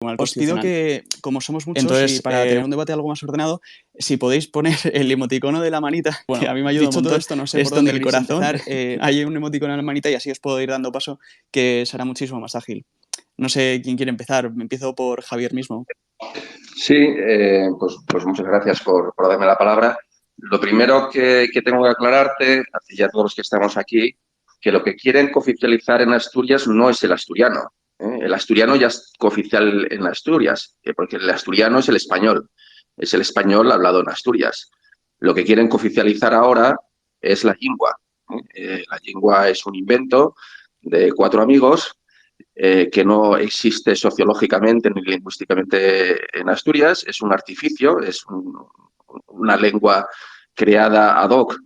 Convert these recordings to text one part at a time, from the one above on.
Os pido que, como somos muchos Entonces, y para tener un debate algo más ordenado, si podéis poner el emoticono de la manita, que a mí me ayuda un dicho todo montón, esto, no sé por esto en dónde el queréis corazón, empezar. hay un emoticono en la manita y así os puedo ir dando paso, que será muchísimo más ágil. No sé quién quiere empezar, me empiezo por Javier mismo. Sí, pues muchas gracias por darme la palabra. Lo primero que tengo que aclararte, a ti y a todos los que estamos aquí, que lo que quieren cooficializar en Asturias no es el asturiano. El asturiano ya es cooficial en Asturias, porque el asturiano es el español hablado en Asturias. Lo que quieren cooficializar ahora es la lingua. La lingua es un invento de 4 amigos que no existe sociológicamente ni lingüísticamente en Asturias, es un artificio, una lengua creada ad hoc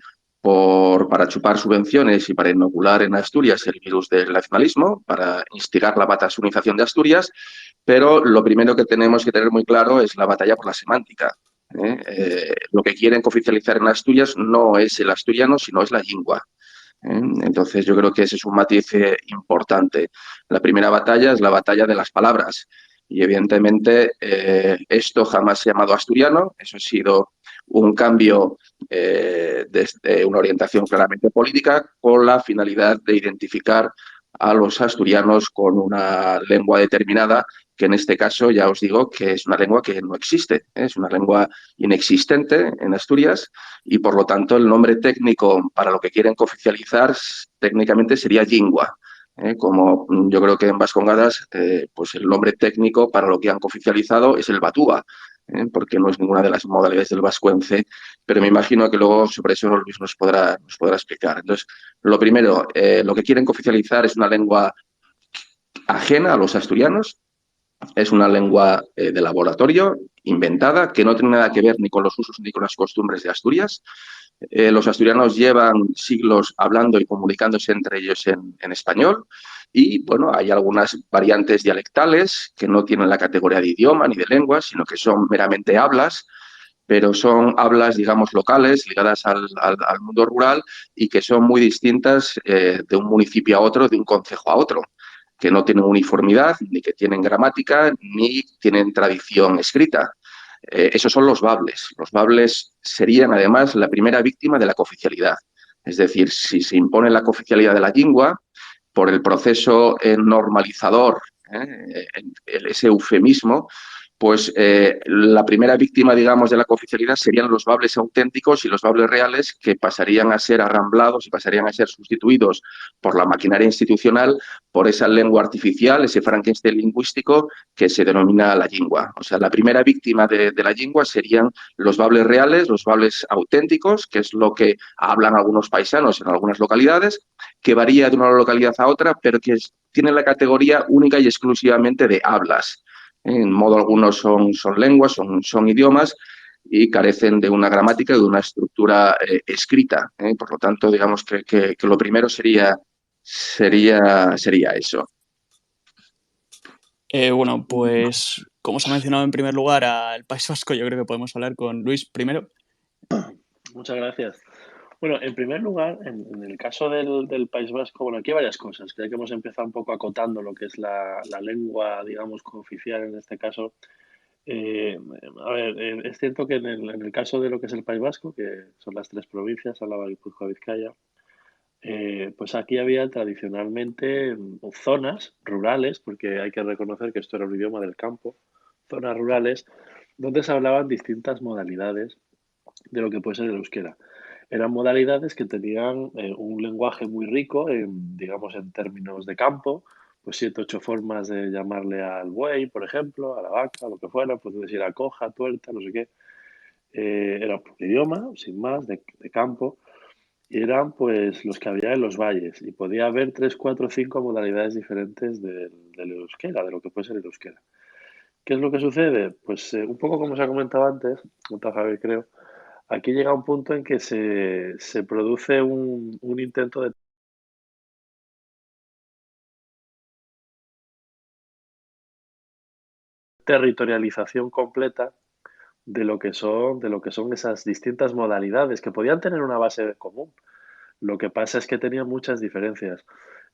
para chupar subvenciones y para inocular en Asturias el virus del nacionalismo, para instigar la batasunización de Asturias, pero lo primero que tenemos que tener muy claro es la batalla por la semántica. Lo que quieren oficializar en Asturias no es el asturiano, sino es la lengua. Entonces yo creo que ese es un matiz importante. La primera batalla es la batalla de las palabras y evidentemente esto jamás se ha llamado asturiano, eso ha sido un cambio desde una orientación claramente política con la finalidad de identificar a los asturianos con una lengua determinada, que en este caso ya os digo que es una lengua que no existe, es una lengua inexistente en Asturias y por lo tanto el nombre técnico para lo que quieren cooficializar técnicamente sería lingua. Como yo creo que en Vascongadas, pues el nombre técnico para lo que han cooficializado es el batúa, porque no es ninguna de las modalidades del vascuence, pero me imagino que luego sobre eso Luis nos podrá explicar. Entonces, lo primero, lo que quieren cooficializar es una lengua ajena a los asturianos, es una lengua de laboratorio, inventada, que no tiene nada que ver ni con los usos ni con las costumbres de Asturias. Los asturianos llevan siglos hablando y comunicándose entre ellos en español y, bueno, hay algunas variantes dialectales que no tienen la categoría de idioma ni de lengua, sino que son meramente hablas, pero son hablas, digamos, locales, ligadas al mundo rural y que son muy distintas de un municipio a otro, de un concejo a otro, que no tienen uniformidad, ni que tienen gramática, ni tienen tradición escrita. Esos son los bables. Los bables serían, además, la primera víctima de la cooficialidad. Es decir, si se impone la cooficialidad de la lengua, por el proceso normalizador, ese eufemismo, pues la primera víctima, digamos, de la cooficialidad serían los bables auténticos y los bables reales que pasarían a ser arramblados y pasarían a ser sustituidos por la maquinaria institucional, por esa lengua artificial, ese Frankenstein lingüístico que se denomina la lengua. O sea, la primera víctima de la lengua serían los bables reales, los bables auténticos, que es lo que hablan algunos paisanos en algunas localidades, que varía de una localidad a otra, pero que tiene la categoría única y exclusivamente de hablas. En modo algunos son lenguas, son idiomas y carecen de una gramática y de una estructura escrita. Por lo tanto, digamos que lo primero sería eso. Bueno, pues como se ha mencionado en primer lugar al País Vasco, yo creo que podemos hablar con Luis primero. Muchas gracias. Bueno, en primer lugar, en el caso del País Vasco, bueno, aquí hay varias cosas, que hemos empezado un poco acotando lo que es la lengua, digamos, cooficial en este caso. A ver, es cierto que en el caso de lo que es el País Vasco, que son las 3 provincias, Álava, Guipúzcoa, Vizcaya, pues aquí había tradicionalmente zonas rurales, porque hay que reconocer que esto era un idioma del campo, zonas rurales donde se hablaban distintas modalidades de lo que puede ser el euskera. Eran modalidades que tenían un lenguaje muy rico, digamos, en términos de campo, pues 7, 8 formas de llamarle al buey, por ejemplo, a la vaca, lo que fuera, pues decir a coja, tuerta, no sé qué. Era un idioma, sin más, de campo, y eran pues los que había en los valles, y podía haber 3, 4, 5 modalidades diferentes del euskera, de lo que puede ser el euskera. ¿Qué es lo que sucede? Pues un poco como se ha comentado antes, comentado Javier, creo, aquí llega un punto en que se produce un intento de territorialización completa de lo que son esas distintas modalidades que podían tener una base común. Lo que pasa es que tenían muchas diferencias.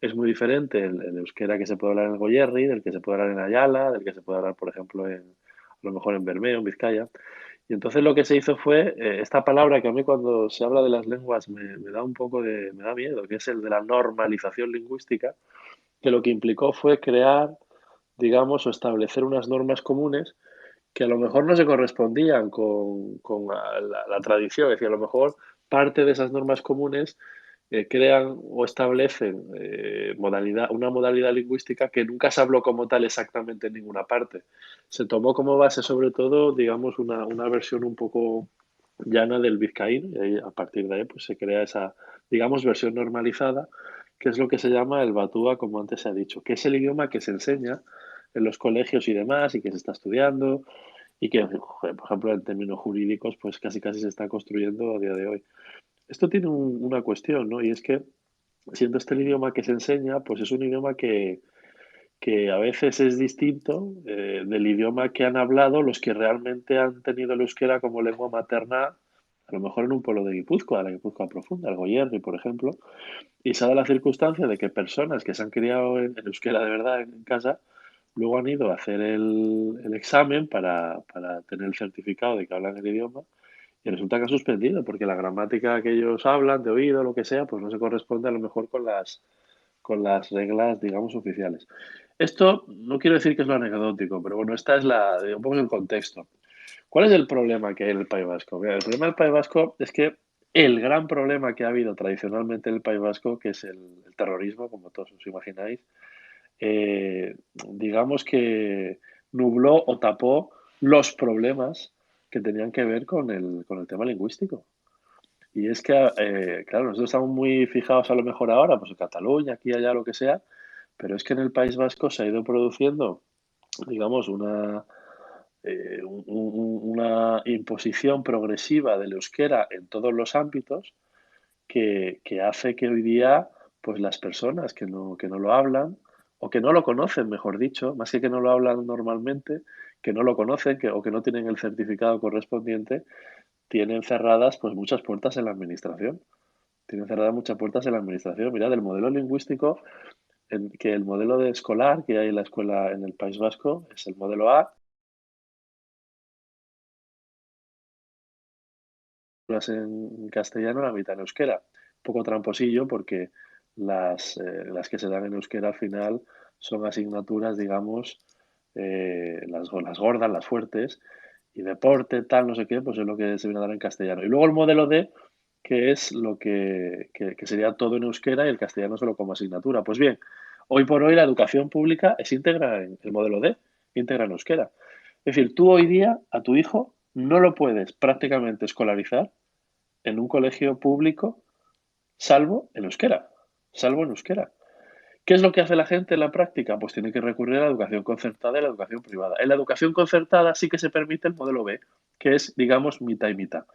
es muy diferente el euskera que se puede hablar en el Goierri, del que se puede hablar en Ayala, del que se puede hablar, por ejemplo, a lo mejor en Bermeo, en Vizcaya. Y entonces lo que se hizo fue esta palabra que a mí cuando se habla de las lenguas me da un poco me da miedo, que es el de la normalización lingüística, que lo que implicó fue crear, digamos, o establecer unas normas comunes que a lo mejor no se correspondían con la tradición. Es decir, a lo mejor parte de esas normas comunes crean o establecen una modalidad lingüística que nunca se habló como tal exactamente en ninguna parte. Se tomó como base, sobre todo, digamos, una versión un poco llana del vizcaíno, y ahí, a partir de ahí pues, se crea esa, digamos, versión normalizada, que es lo que se llama el batúa, como antes se ha dicho, que es el idioma que se enseña en los colegios y demás, y que se está estudiando, y que, por ejemplo, en términos jurídicos, pues casi casi se está construyendo a día de hoy. Esto tiene una cuestión, ¿no? Y es que, siendo este el idioma que se enseña, pues es un idioma que a veces es distinto del idioma que han hablado los que realmente han tenido el euskera como lengua materna, a lo mejor en un pueblo de Guipúzcoa, la Guipúzcoa profunda, el Goierri, por ejemplo, y se ha dado la circunstancia de que personas que se han criado en euskera de verdad en casa, luego han ido a hacer el examen para tener el certificado de que hablan el idioma y resulta que han suspendido porque la gramática que ellos hablan, de oído, lo que sea, pues no se corresponde a lo mejor con las reglas, digamos, oficiales. Esto no quiero decir que es lo anecdótico, pero bueno, esta es un poco el contexto. ¿Cuál es el problema que hay en el País Vasco? Mira, el problema del País Vasco es que el gran problema que ha habido tradicionalmente en el País Vasco, que es el terrorismo, como todos os imagináis, eh, digamos que nubló o tapó los problemas que tenían que ver con el tema lingüístico. Y es que, claro, nosotros estamos muy fijados a lo mejor ahora, pues en Cataluña, aquí, allá, lo que sea, pero es que en el País Vasco se ha ido produciendo, digamos, una imposición progresiva del euskera en todos los ámbitos que hace que hoy día, pues las personas que no lo hablan, o que no lo conocen, mejor dicho, más que no lo hablan normalmente, que no lo conocen o que no tienen el certificado correspondiente, tienen cerradas pues muchas puertas en la administración. Tienen cerradas muchas puertas en la administración. Mirad, el modelo lingüístico, que el modelo de escolar que hay en la escuela en el País Vasco es el modelo A, en castellano, la mitad en euskera. Un poco tramposillo porque las que se dan en euskera al final son asignaturas, digamos, las gordas, las fuertes, y deporte, tal, no sé qué, pues es lo que se viene a dar en castellano. Y luego el modelo D, que es lo que sería todo en euskera y el castellano solo como asignatura. Pues bien, hoy por hoy la educación pública es íntegra en el modelo D, íntegra en euskera. Es decir, tú hoy día a tu hijo no lo puedes prácticamente escolarizar en un colegio público, salvo en euskera, salvo en euskera. ¿Qué es lo que hace la gente en la práctica? Pues tiene que recurrir a la educación concertada y a la educación privada. En la educación concertada sí que se permite el modelo B, que es, digamos, mitad y mitad.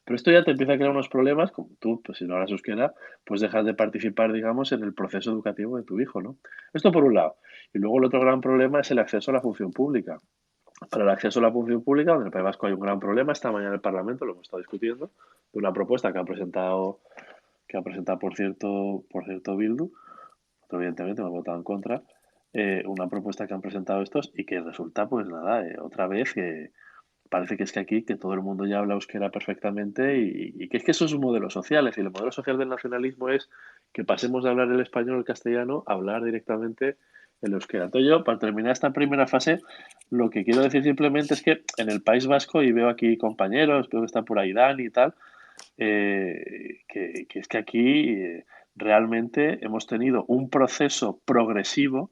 Pero esto ya te empieza a crear unos problemas, como tú, pues si no hablas euskera, pues dejas de participar, digamos, en el proceso educativo de tu hijo, ¿no? Esto por un lado. Y luego el otro gran problema es el acceso a la función pública. Para el acceso a la función pública, donde en el País Vasco hay un gran problema, esta mañana en el Parlamento lo hemos estado discutiendo, de una propuesta que ha presentado por cierto Bildu, evidentemente hemos votado en contra, una propuesta que han presentado estos y que resulta, pues nada, otra vez que parece que es que aquí que todo el mundo ya habla euskera perfectamente y que es que eso es un modelo social, es decir, el modelo social del nacionalismo es que pasemos de hablar el español o el castellano a hablar directamente el euskera. Entonces yo, para terminar esta primera fase, lo que quiero decir simplemente es que en el País Vasco, y veo aquí compañeros, veo que está por ahí Dani y tal, que es que aquí realmente hemos tenido un proceso progresivo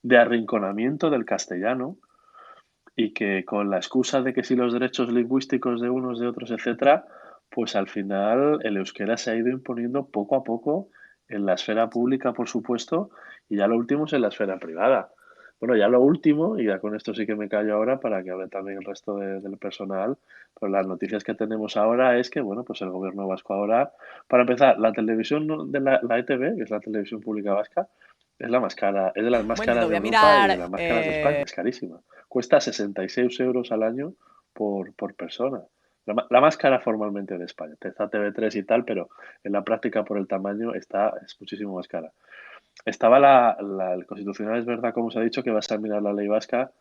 de arrinconamiento del castellano y que con la excusa de que si los derechos lingüísticos de unos, de otros, etcétera, pues al final el euskera se ha ido imponiendo poco a poco en la esfera pública, por supuesto, y ya lo último es en la esfera privada. Bueno, ya lo último, y ya con esto sí que me callo ahora para que hable también el resto del personal, pues las noticias que tenemos ahora es que, bueno, pues el gobierno vasco ahora, para empezar, la televisión de la ETV, que es la televisión pública vasca, es la más cara, es de las más Bueno, lo caras de voy a Europa y de mirar. las más caras de España, es carísima. Cuesta 66 euros al año por persona. la más cara formalmente de España. Está TV3 y tal, pero en la práctica por el tamaño es muchísimo más cara. Estaba el Constitucional, es verdad, como se ha dicho, que va a examinar la ley vasca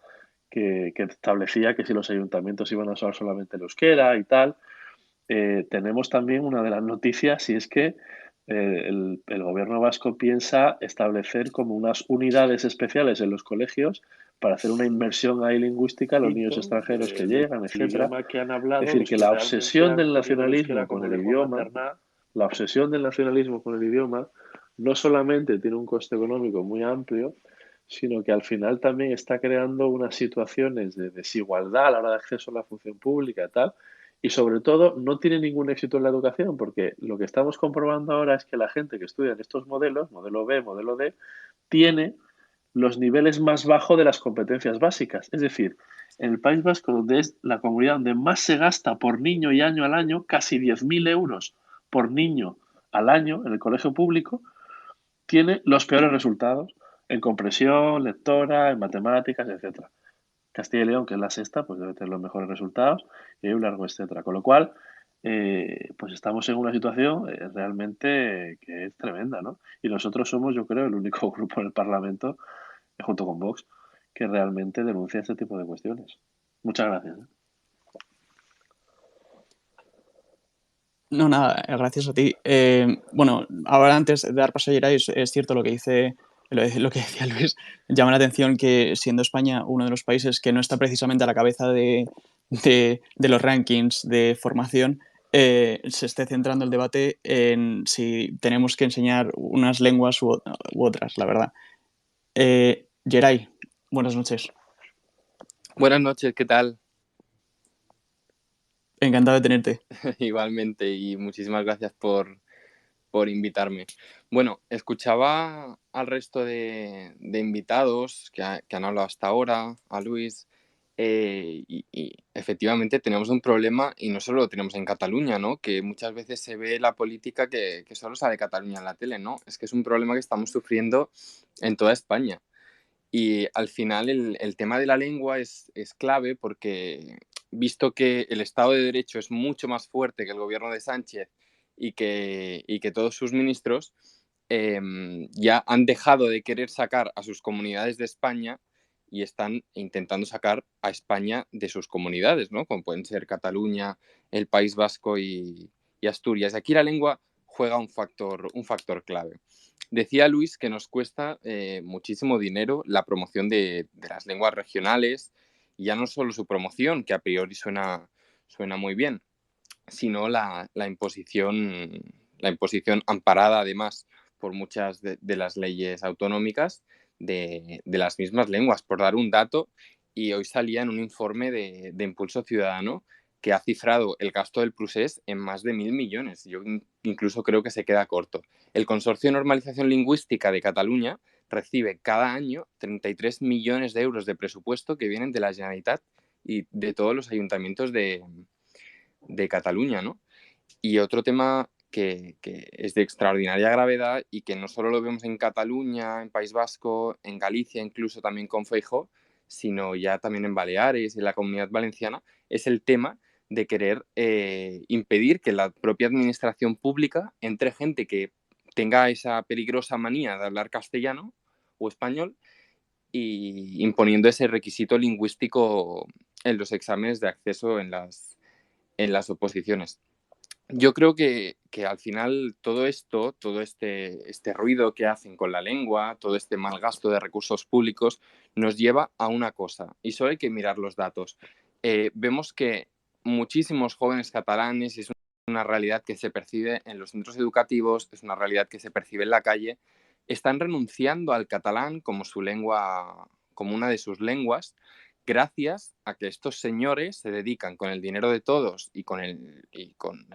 que establecía que si los ayuntamientos iban a usar solamente el euskera y tal. Tenemos también una de las noticias y es que el gobierno vasco piensa establecer como unas unidades especiales en los colegios para hacer una inmersión ahí lingüística a los niños extranjeros que llegan, el etcétera. idioma que han Es hablado, decir, los que que la realmente obsesión han del cogido el euskera nacionalismo con como el lengua idioma, materna, la obsesión del nacionalismo con el idioma, no solamente tiene un coste económico muy amplio, sino que al final también está creando unas situaciones de desigualdad a la hora de acceso a la función pública y tal, y sobre todo no tiene ningún éxito en la educación, porque lo que estamos comprobando ahora es que la gente que estudia en estos modelos, modelo B, modelo D, tiene los niveles más bajos de las competencias básicas. Es decir, en el País Vasco, donde es la comunidad donde más se gasta por niño y año al año, casi 10.000 euros por niño al año en el colegio público, tiene los peores resultados en comprensión, lectora, en matemáticas, etcétera. Castilla y León, que es la sexta, pues debe tener los mejores resultados y hay un largo etcétera. Con lo cual, pues estamos en una situación realmente que es tremenda, ¿no? Y nosotros somos, yo creo, el único grupo en el Parlamento, junto con Vox, que realmente denuncia este tipo de cuestiones. Muchas gracias. No, nada, gracias a ti. Bueno, ahora antes de dar paso a Geray, es cierto lo que dice, lo que decía Luis. Llama la atención que siendo España uno de los países que no está precisamente a la cabeza de los rankings de formación, se esté centrando el debate en si tenemos que enseñar unas lenguas u otras, la verdad. Geray, buenas noches. Buenas noches, ¿qué tal? Encantado de tenerte. Igualmente, y muchísimas gracias por invitarme. Bueno, escuchaba al resto de invitados que han hablado hasta ahora, a Luis, y efectivamente tenemos un problema, y no solo lo tenemos en Cataluña, ¿no? Que muchas veces se ve la política que solo sale Cataluña en la tele, ¿no? Es que es un problema que estamos sufriendo en toda España. Y al final el tema de la lengua es clave porque, visto que el Estado de Derecho es mucho más fuerte que el gobierno de Sánchez y que todos sus ministros, ya han dejado de querer sacar a sus comunidades de España y están intentando sacar a España de sus comunidades, ¿no? Como pueden ser Cataluña, el País Vasco y Asturias. Aquí la lengua juega un factor clave. Decía Luis que nos cuesta muchísimo dinero la promoción de las lenguas regionales, y ya no solo su promoción, que a priori suena muy bien, sino la imposición amparada además por muchas de las leyes autonómicas de las mismas lenguas. Por dar un dato, y hoy salía en un informe de Impulso Ciudadano que ha cifrado el gasto del Prusés en más de 1.000 millones. Yo incluso creo que se queda corto. El Consorcio de Normalización Lingüística de Cataluña recibe cada año 33 millones de euros de presupuesto que vienen de la Generalitat y de todos los ayuntamientos de Cataluña, ¿no? Y otro tema que es de extraordinaria gravedad y que no solo lo vemos en Cataluña, en País Vasco, en Galicia, incluso también con Feijóo, sino ya también en Baleares y en la Comunidad Valenciana, es el tema de querer impedir que la propia administración pública entre gente que tenga esa peligrosa manía de hablar castellano o español, y imponiendo ese requisito lingüístico en los exámenes de acceso en las oposiciones. Yo creo que al final todo esto, todo este ruido que hacen con la lengua, todo este mal gasto de recursos públicos, nos lleva a una cosa, y solo hay que mirar los datos. Vemos que muchísimos jóvenes catalanes, y es una realidad que se percibe en los centros educativos, es una realidad que se percibe en la calle, están renunciando al catalán como su lengua, como una de sus lenguas, gracias a que estos señores se dedican con el dinero de todos y con el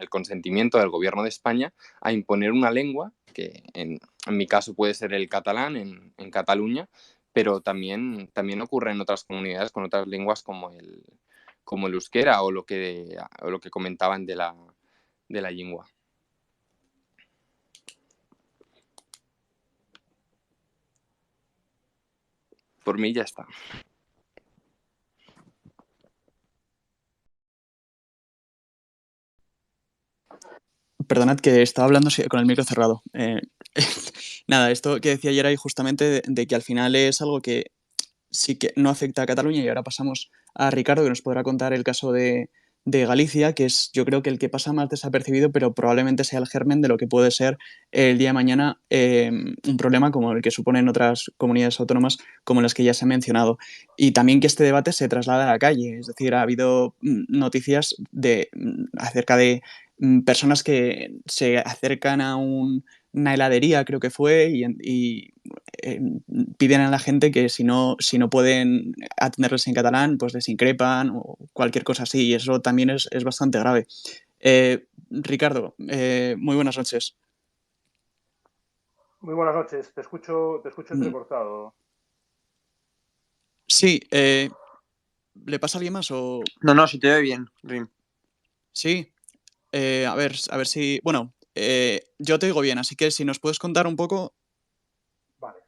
consentimiento del gobierno de España a imponer una lengua que en mi caso puede ser el catalán en Cataluña, pero también ocurre en otras comunidades con otras lenguas como el euskera o lo que comentaban de la lengua. Por mí ya está. Perdonad que estaba hablando con el micro cerrado. Nada, esto que decía ayer ahí justamente de que al final es algo que sí que no afecta a Cataluña y ahora pasamos a Ricardo que nos podrá contar el caso de Galicia, que es yo creo que el que pasa más desapercibido, pero probablemente sea el germen de lo que puede ser el día de mañana un problema como el que suponen otras comunidades autónomas como las que ya se han mencionado. Y también que este debate se traslada a la calle, es decir, ha habido noticias acerca de personas que se acercan a una heladería, creo que fue, y piden a la gente que si no pueden atenderles en catalán, pues les increpan o cualquier cosa así, y eso también es bastante grave. Ricardo, muy buenas noches. Muy buenas noches, te escucho Mm. entrecortado. Sí, ¿le pasa a alguien más o...? No, si te ve bien, Rim. Sí, a ver si... Bueno, yo te digo bien, así que si nos puedes contar un poco Vale.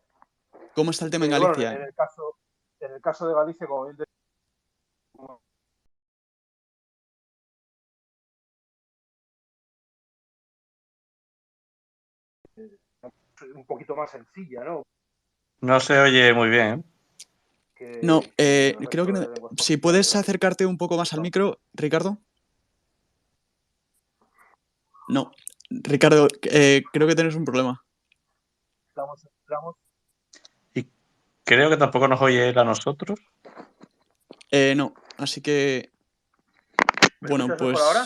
cómo está el tema en Bueno, Galicia. en el caso de Galicia, como bien un poquito más sencilla, ¿no? No se oye muy bien. No, el creo resto que de no. lenguas Si cooficiales puedes de Galicia. acercarte un poco más al micro, Ricardo. No, Ricardo, creo que tienes un problema. Estamos. Y creo que tampoco nos oye él a nosotros. No, así que... ¿Me Bueno, escuchas pues... mejor ahora?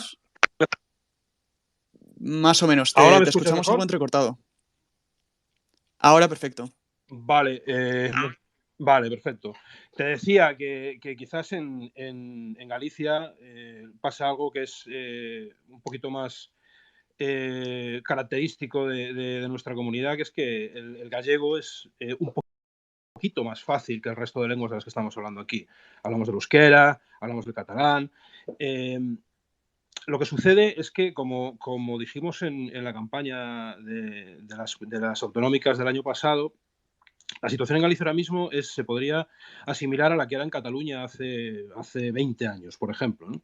Más o menos, ¿Ahora te me escuchas escuchamos mejor? algo entrecortado. Ahora perfecto. Vale, vale, perfecto. Te decía que quizás en Galicia pasa algo que es un poquito más característico de nuestra comunidad, que es que el gallego es un poquito más fácil que el resto de lenguas de las que estamos hablando aquí. Hablamos del euskera, hablamos del catalán. Lo que sucede es que, como dijimos en la campaña de las autonómicas del año pasado, la situación en Galicia ahora mismo se podría asimilar a la que era en Cataluña hace 20 años, por ejemplo, ¿no?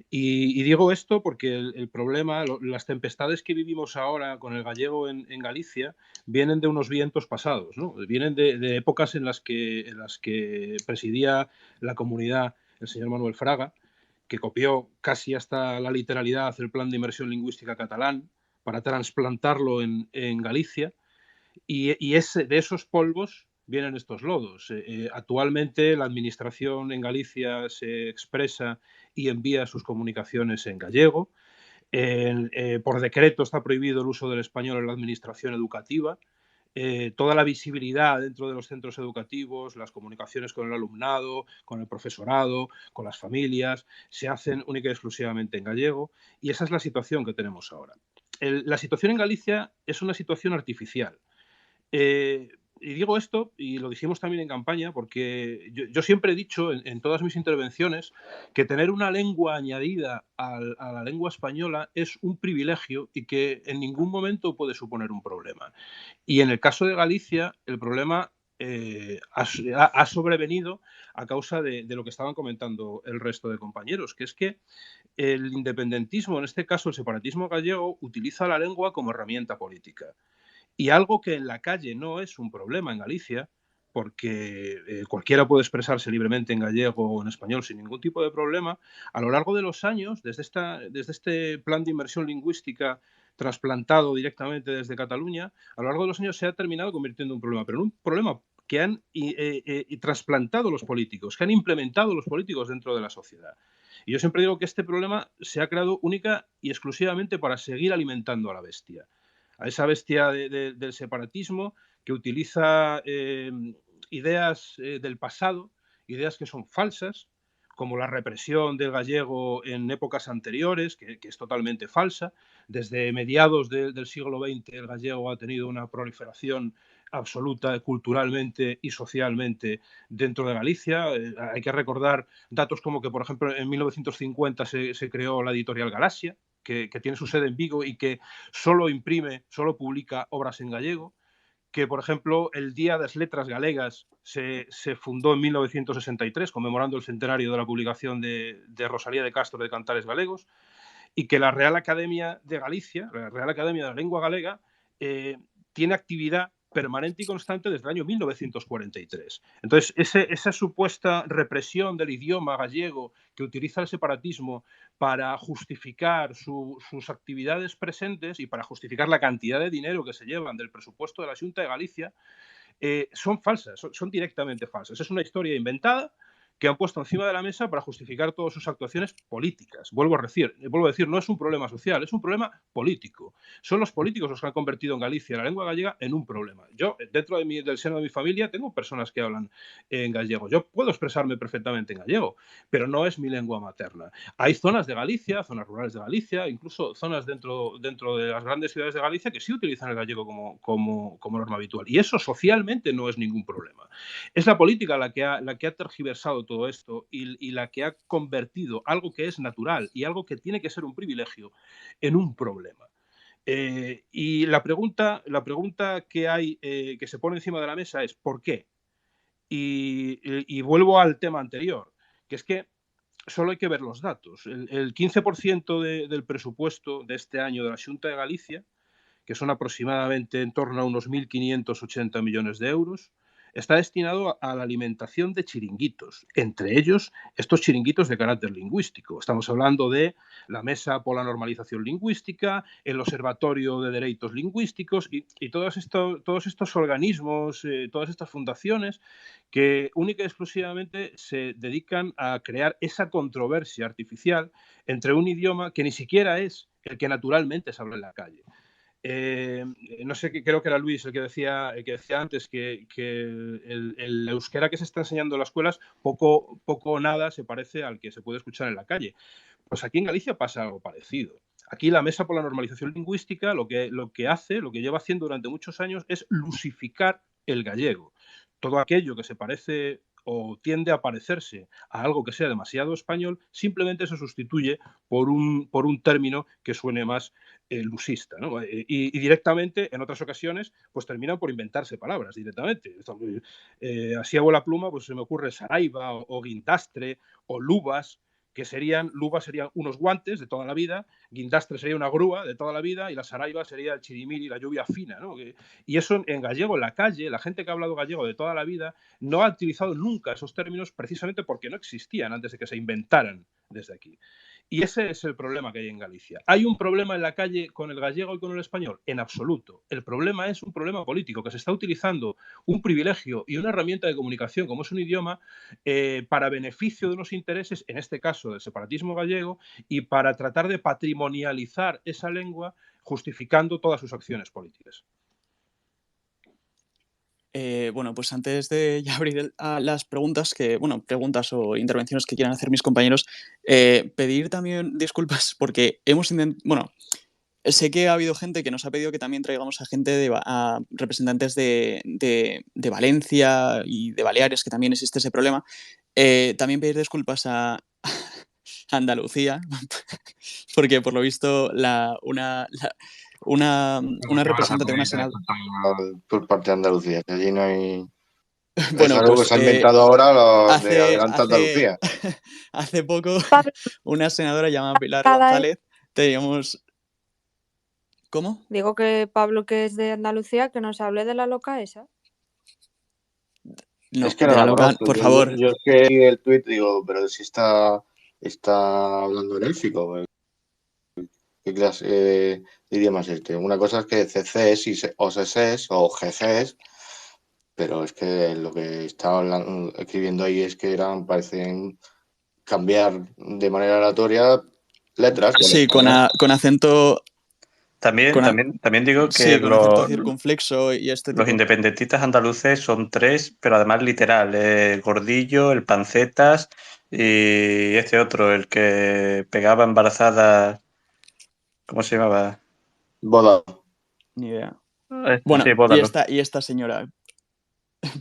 Y digo esto porque el problema, las tempestades que vivimos ahora con el gallego en Galicia vienen de unos vientos pasados, ¿no? Vienen de épocas en las que presidía la comunidad el señor Manuel Fraga, que copió casi hasta la literalidad el plan de inmersión lingüística catalán para trasplantarlo en Galicia. Y de esos polvos vienen estos lodos. Actualmente la administración en Galicia se expresa y envía sus comunicaciones en gallego. Por decreto está prohibido el uso del español en la administración educativa. Toda la visibilidad dentro de los centros educativos, las comunicaciones con el alumnado, con el profesorado, con las familias, se hacen única y exclusivamente en gallego. Y esa es la situación que tenemos ahora. La situación en Galicia es una situación artificial. Y digo esto, y lo dijimos también en campaña, porque yo siempre he dicho en todas mis intervenciones que tener una lengua añadida a la lengua española es un privilegio y que en ningún momento puede suponer un problema. Y en el caso de Galicia, el problema ha sobrevenido a causa de lo que estaban comentando el resto de compañeros, que es que el independentismo, en este caso el separatismo gallego, utiliza la lengua como herramienta política. Y algo que en la calle no es un problema en Galicia, porque cualquiera puede expresarse libremente en gallego o en español sin ningún tipo de problema, a lo largo de los años, desde este plan de inmersión lingüística trasplantado directamente desde Cataluña, a lo largo de los años se ha terminado convirtiendo en un problema, pero en un problema que han trasplantado los políticos, que han implementado los políticos dentro de la sociedad. Y yo siempre digo que este problema se ha creado única y exclusivamente para seguir alimentando a la bestia. A esa bestia del separatismo que utiliza ideas del pasado, ideas que son falsas, como la represión del gallego en épocas anteriores, que es totalmente falsa. Desde mediados del siglo XX el gallego ha tenido una proliferación absoluta culturalmente y socialmente dentro de Galicia. Hay que recordar datos como que, por ejemplo, en 1950 se creó la editorial Galaxia, que tiene su sede en Vigo y que solo publica obras en gallego, que, por ejemplo, el Día das Letras Galegas se fundó en 1963, conmemorando el centenario de la publicación de Rosalía de Castro de Cantares Galegos, y que la Real Academia de Galicia, la Real Academia de la Lengua Galega, tiene actividad permanente y constante desde el año 1943. Entonces, esa supuesta represión del idioma gallego que utiliza el separatismo para justificar sus actividades presentes y para justificar la cantidad de dinero que se llevan del presupuesto de la Xunta de Galicia, son falsas, son directamente falsas. Es una historia inventada que han puesto encima de la mesa para justificar todas sus actuaciones políticas. Vuelvo a decir, no es un problema social, es un problema político. Son los políticos los que han convertido en Galicia la lengua gallega en un problema. Yo, dentro del seno de mi familia, tengo personas que hablan en gallego. Yo puedo expresarme perfectamente en gallego, pero no es mi lengua materna. Hay zonas de Galicia, zonas rurales de Galicia, incluso zonas dentro de las grandes ciudades de Galicia que sí utilizan el gallego como norma habitual. Y eso socialmente no es ningún problema. Es la política la que ha tergiversado todo esto y la que ha convertido algo que es natural y algo que tiene que ser un privilegio en un problema. Y la pregunta que hay, que se pone encima de la mesa es ¿por qué? Y vuelvo al tema anterior, que es que solo hay que ver los datos. El 15% del presupuesto de este año de la Xunta de Galicia, que son aproximadamente en torno a unos 1.580 millones de euros, está destinado a la alimentación de chiringuitos, entre ellos estos chiringuitos de carácter lingüístico. Estamos hablando de la Mesa por la Normalización Lingüística, el Observatorio de Derechos Lingüísticos y todos estos organismos, todas estas fundaciones que única y exclusivamente se dedican a crear esa controversia artificial entre un idioma que ni siquiera es el que naturalmente se habla en la calle. No sé, creo que era Luis el que decía antes que el euskera que se está enseñando en las escuelas poco o nada se parece al que se puede escuchar en la calle. Pues aquí en Galicia pasa algo parecido. Aquí la Mesa por la Normalización Lingüística lo que lleva haciendo durante muchos años es lusificar el gallego. Todo aquello que se parece o tiende a parecerse a algo que sea demasiado español, simplemente se sustituye por un término que suene más lusista, ¿no? Y directamente, en otras ocasiones, pues terminan por inventarse palabras directamente. Así a bola pluma, pues se me ocurre saraiva o guindastre o lubas, que serían unos guantes de toda la vida, guindastre sería una grúa de toda la vida y la saraiva sería el chirimiri, la lluvia fina, ¿no? Y eso en gallego, en la calle, la gente que ha hablado gallego de toda la vida no ha utilizado nunca esos términos precisamente porque no existían antes de que se inventaran desde aquí. Y ese es el problema que hay en Galicia. ¿Hay un problema en la calle con el gallego y con el español? En absoluto. El problema es un problema político, que se está utilizando un privilegio y una herramienta de comunicación como es un idioma para beneficio de unos intereses, en este caso del separatismo gallego, y para tratar de patrimonializar esa lengua justificando todas sus acciones políticas. Bueno, pues antes de ya abrir a las preguntas preguntas o intervenciones que quieran hacer mis compañeros, pedir también disculpas porque sé que ha habido gente que nos ha pedido que también traigamos a gente a representantes de Valencia y de Baleares, que también existe ese problema. También pedir disculpas a Andalucía, porque por lo visto una representante de una senadora. Por parte de Andalucía, que allí no hay. Bueno, es algo pues, que se ha inventado ahora los de Adelante Andalucía. Andalucía. Hace poco, Pablo, una senadora llamada Pilar cada- González, teníamos. ¿Cómo? Digo que Pablo, que es de Andalucía, que nos hable de la loca esa. No, es que de no la la loca, conozco. por favor. Yo es que vi el tuit digo, pero si está hablando en élfico. ¿Qué clase de idioma es este? Una cosa es que CCs o SSs o GGs, pero es que lo que estaba escribiendo ahí es que parecen cambiar de manera aleatoria letras. Sí, con acento. También digo que sí, con acento circunflexo y este tipo. Los independentistas andaluces son 3, pero además literal. El Gordillo, el Pancetas y este otro, el que pegaba embarazadas. ¿Cómo se llamaba? Bódalo. Ni idea. Bueno, sí, y esta señora,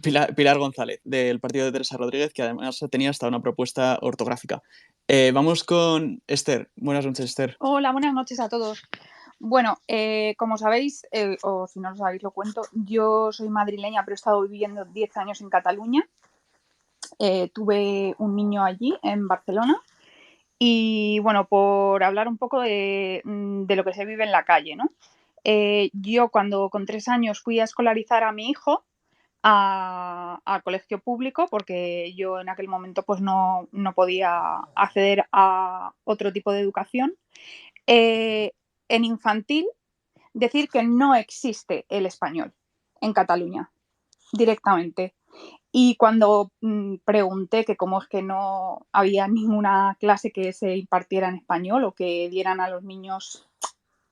Pilar González, del partido de Teresa Rodríguez, que además tenía hasta una propuesta ortográfica. Vamos con Esther. Buenas noches, Esther. Hola, buenas noches a todos. Bueno, como sabéis, o si no lo sabéis lo cuento, yo soy madrileña, pero he estado viviendo 10 años en Cataluña. Tuve un niño allí, en Barcelona, Y bueno, por hablar un poco de lo que se vive en la calle, ¿no? Yo cuando con 3 años fui a escolarizar a mi hijo a colegio público, porque yo en aquel momento pues no podía acceder a otro tipo de educación. En infantil, decir que no existe el español en Cataluña, directamente. Y cuando pregunté que cómo es que no había ninguna clase que se impartiera en español o que dieran a los niños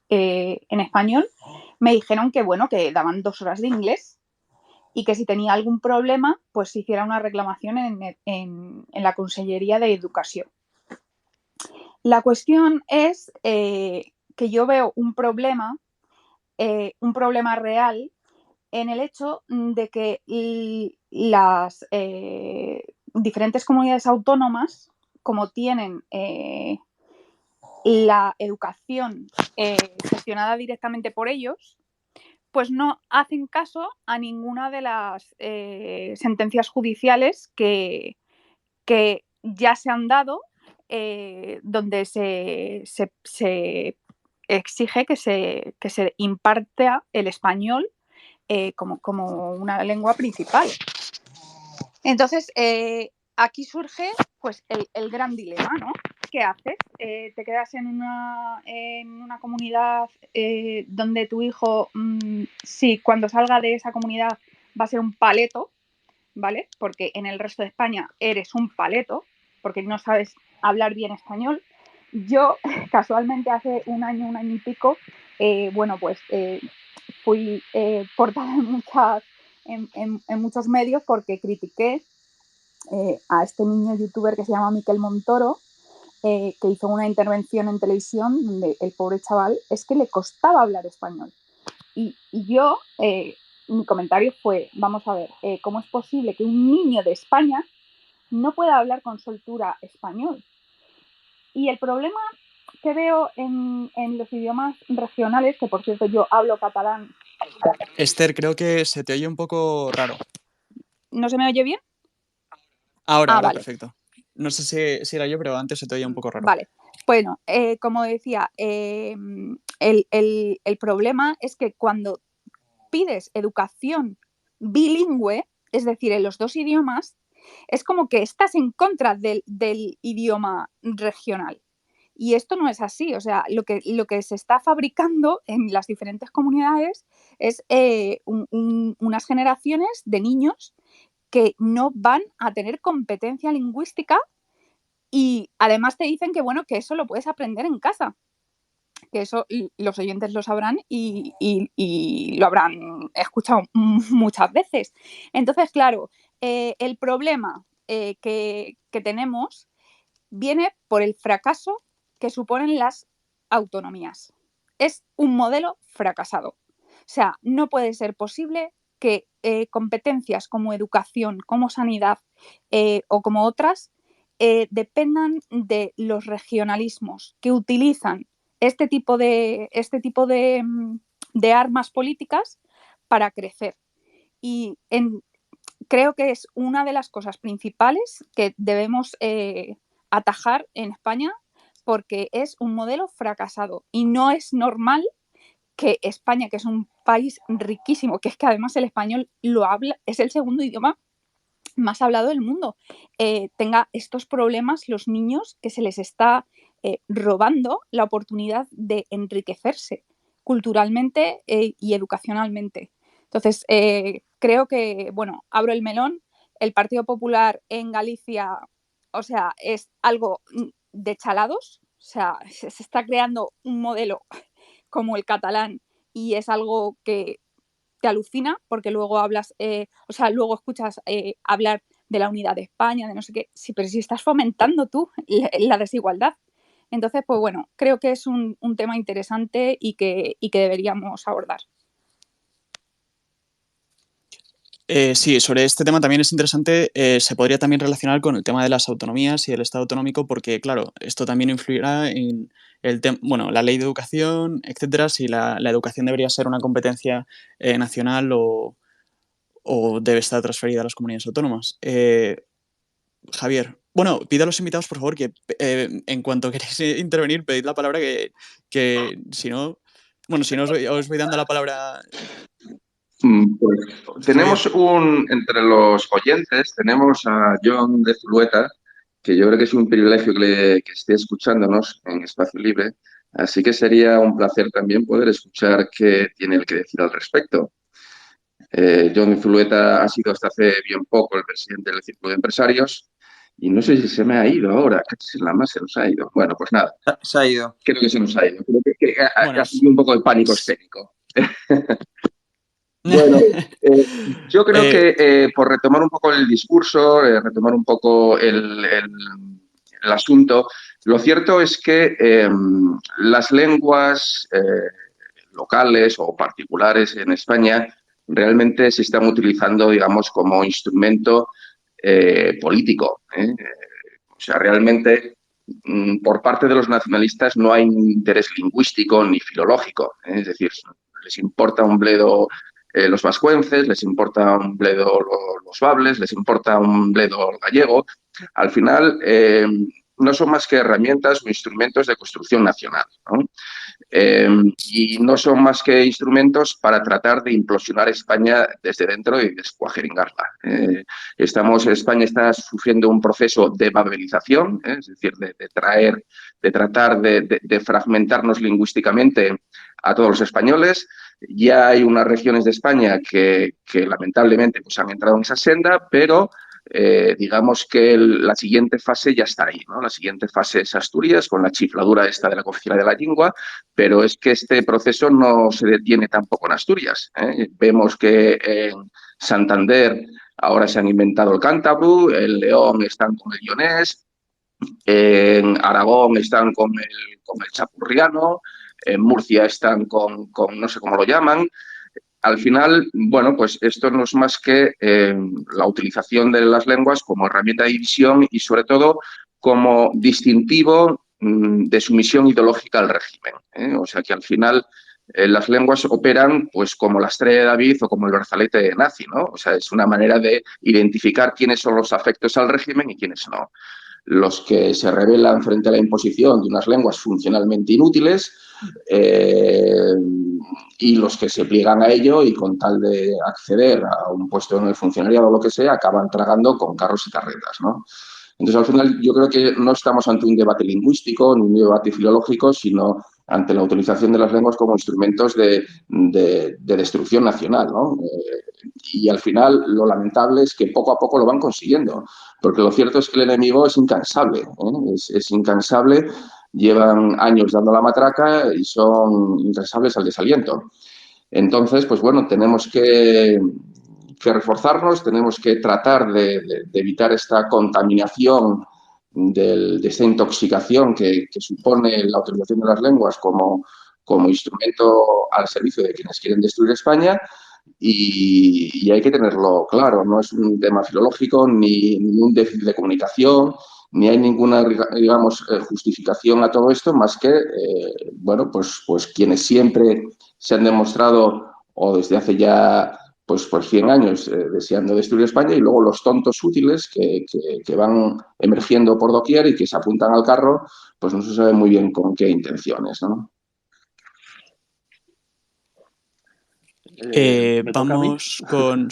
en español, me dijeron que bueno, que daban 2 horas de inglés y que si tenía algún problema, pues hiciera una reclamación en la Consellería de Educación. La cuestión es que yo veo un problema real en el hecho de que las diferentes comunidades autónomas, como tienen la educación gestionada directamente por ellos, pues no hacen caso a ninguna de las sentencias judiciales que ya se han dado, donde se exige que se imparta el español como una lengua principal. Entonces, aquí surge pues el gran dilema, ¿no? ¿Qué haces? ¿Te quedas en una comunidad donde tu hijo, sí, cuando salga de esa comunidad va a ser un paleto, ¿vale? Porque en el resto de España eres un paleto, porque no sabes hablar bien español. Yo, casualmente, hace un año y pico, bueno, pues fui portada en muchos medios porque critiqué a este niño youtuber que se llama Miquel Montoro, que hizo una intervención en televisión donde el pobre chaval es que le costaba hablar español. Y yo, mi comentario fue, vamos a ver, ¿cómo es posible que un niño de España no pueda hablar con soltura español? Y el problema que veo en los idiomas regionales, que por cierto yo hablo catalán. Esther, creo que se te oye un poco raro. ¿No se me oye bien? Ahora, Vale. perfecto. No sé si era yo, pero antes se te oía un poco raro. Vale. Bueno, como decía, el problema es que cuando pides educación bilingüe, es decir, en los 2 idiomas, es como que estás en contra del idioma regional. Y esto no es así, o sea, lo que se está fabricando en las diferentes comunidades es unas generaciones de niños que no van a tener competencia lingüística y además te dicen que, bueno, que eso lo puedes aprender en casa, que eso los oyentes lo sabrán y lo habrán escuchado muchas veces. Entonces, claro, el problema que tenemos viene por el fracaso que suponen las autonomías. Es un modelo fracasado. O sea, no puede ser posible que competencias como educación, como sanidad o como otras dependan de los regionalismos que utilizan este tipo de armas políticas para crecer. Y creo que es una de las cosas principales que debemos atajar en España, porque es un modelo fracasado y no es normal que España, que es un país riquísimo, que es que además el español lo habla, es el segundo idioma más hablado del mundo, tenga estos problemas los niños, que se les está robando la oportunidad de enriquecerse culturalmente y educacionalmente. Entonces, creo que, bueno, abro el melón, el Partido Popular en Galicia, o sea, es algo de chalados, o sea, se está creando un modelo como el catalán y es algo que te alucina porque luego hablas, luego escuchas hablar de la unidad de España, de no sé qué, sí, pero si estás fomentando tú la desigualdad. Entonces, pues bueno, creo que es un tema interesante y que deberíamos abordar. Sí, sobre este tema también es interesante, se podría también relacionar con el tema de las autonomías y el Estado autonómico, porque claro, esto también influirá en la ley de educación, etcétera, si la educación debería ser una competencia nacional o debe estar transferida a las comunidades autónomas. Javier. Bueno, pido a los invitados, por favor, que en cuanto queréis intervenir, pedid la palabra que si no... Bueno, si no os voy dando la palabra... Pues tenemos entre los oyentes, tenemos a John de Zulueta, que yo creo que es un privilegio que esté escuchándonos en Espacio Libre, así que sería un placer también poder escuchar qué tiene él que decir al respecto. John de Zulueta ha sido hasta hace bien poco el presidente del Círculo de Empresarios y no sé si se me ha ido ahora, casi la más se nos ha ido. Bueno, pues nada. Se ha ido. Creo que se nos ha ido. Creo que Bueno, ha sido un poco de pánico escénico. Bueno, yo creo que por retomar un poco el discurso, retomar un poco el asunto, lo cierto es que las lenguas locales o particulares en España realmente se están utilizando, digamos, como instrumento político. O sea, realmente por parte de los nacionalistas no hay interés lingüístico ni filológico. Es decir, les importa un bledo los vascuences, les importa un bledo los bables, les importa un bledo el gallego. Al final, no son más que herramientas o instrumentos de construcción nacional, ¿no? Y no son más que instrumentos para tratar de implosionar España desde dentro y descuajeringarla. España está sufriendo un proceso de babelización, es decir, de tratar de fragmentarnos lingüísticamente a todos los españoles. Ya hay unas regiones de España que lamentablemente pues, han entrado en esa senda, pero digamos que la siguiente fase ya está ahí, ¿no? La siguiente fase es Asturias, con la chifladura esta de la cooficialidad de la lengua, pero es que este proceso no se detiene tampoco en Asturias. Vemos que en Santander ahora se han inventado el cántabro, en León están con el lionés, en Aragón están con el chapurriano, en Murcia están con no sé cómo lo llaman. Al final, bueno, pues esto no es más que la utilización de las lenguas como herramienta de división y sobre todo como distintivo de sumisión ideológica al régimen. O sea que al final las lenguas operan pues como la estrella de David o como el brazalete nazi, ¿no? O sea, es una manera de identificar quiénes son los afectos al régimen y quiénes no. Los que se rebelan frente a la imposición de unas lenguas funcionalmente inútiles y los que se pliegan a ello y con tal de acceder a un puesto en el funcionariado o lo que sea, acaban tragando con carros y carretas, ¿no? Entonces, al final, yo creo que no estamos ante un debate lingüístico ni un debate filológico, sino ante la utilización de las lenguas como instrumentos de destrucción nacional, ¿no? Y al final, lo lamentable es que poco a poco lo van consiguiendo, porque lo cierto es que el enemigo es incansable, es incansable, llevan años dando la matraca y son incansables al desaliento. Entonces, pues bueno, tenemos que reforzarnos, tenemos que tratar de evitar esta contaminación, de esta intoxicación que supone la utilización de las lenguas como instrumento al servicio de quienes quieren destruir España y hay que tenerlo claro, no es un tema filológico ni un déficit de comunicación, ni hay ninguna, digamos, justificación a todo esto más que, bueno, pues quienes siempre se han demostrado o desde hace ya pues 100 años deseando destruir España y luego los tontos útiles que van emergiendo por doquier y que se apuntan al carro, pues no se sabe muy bien con qué intenciones, ¿no? Vamos con...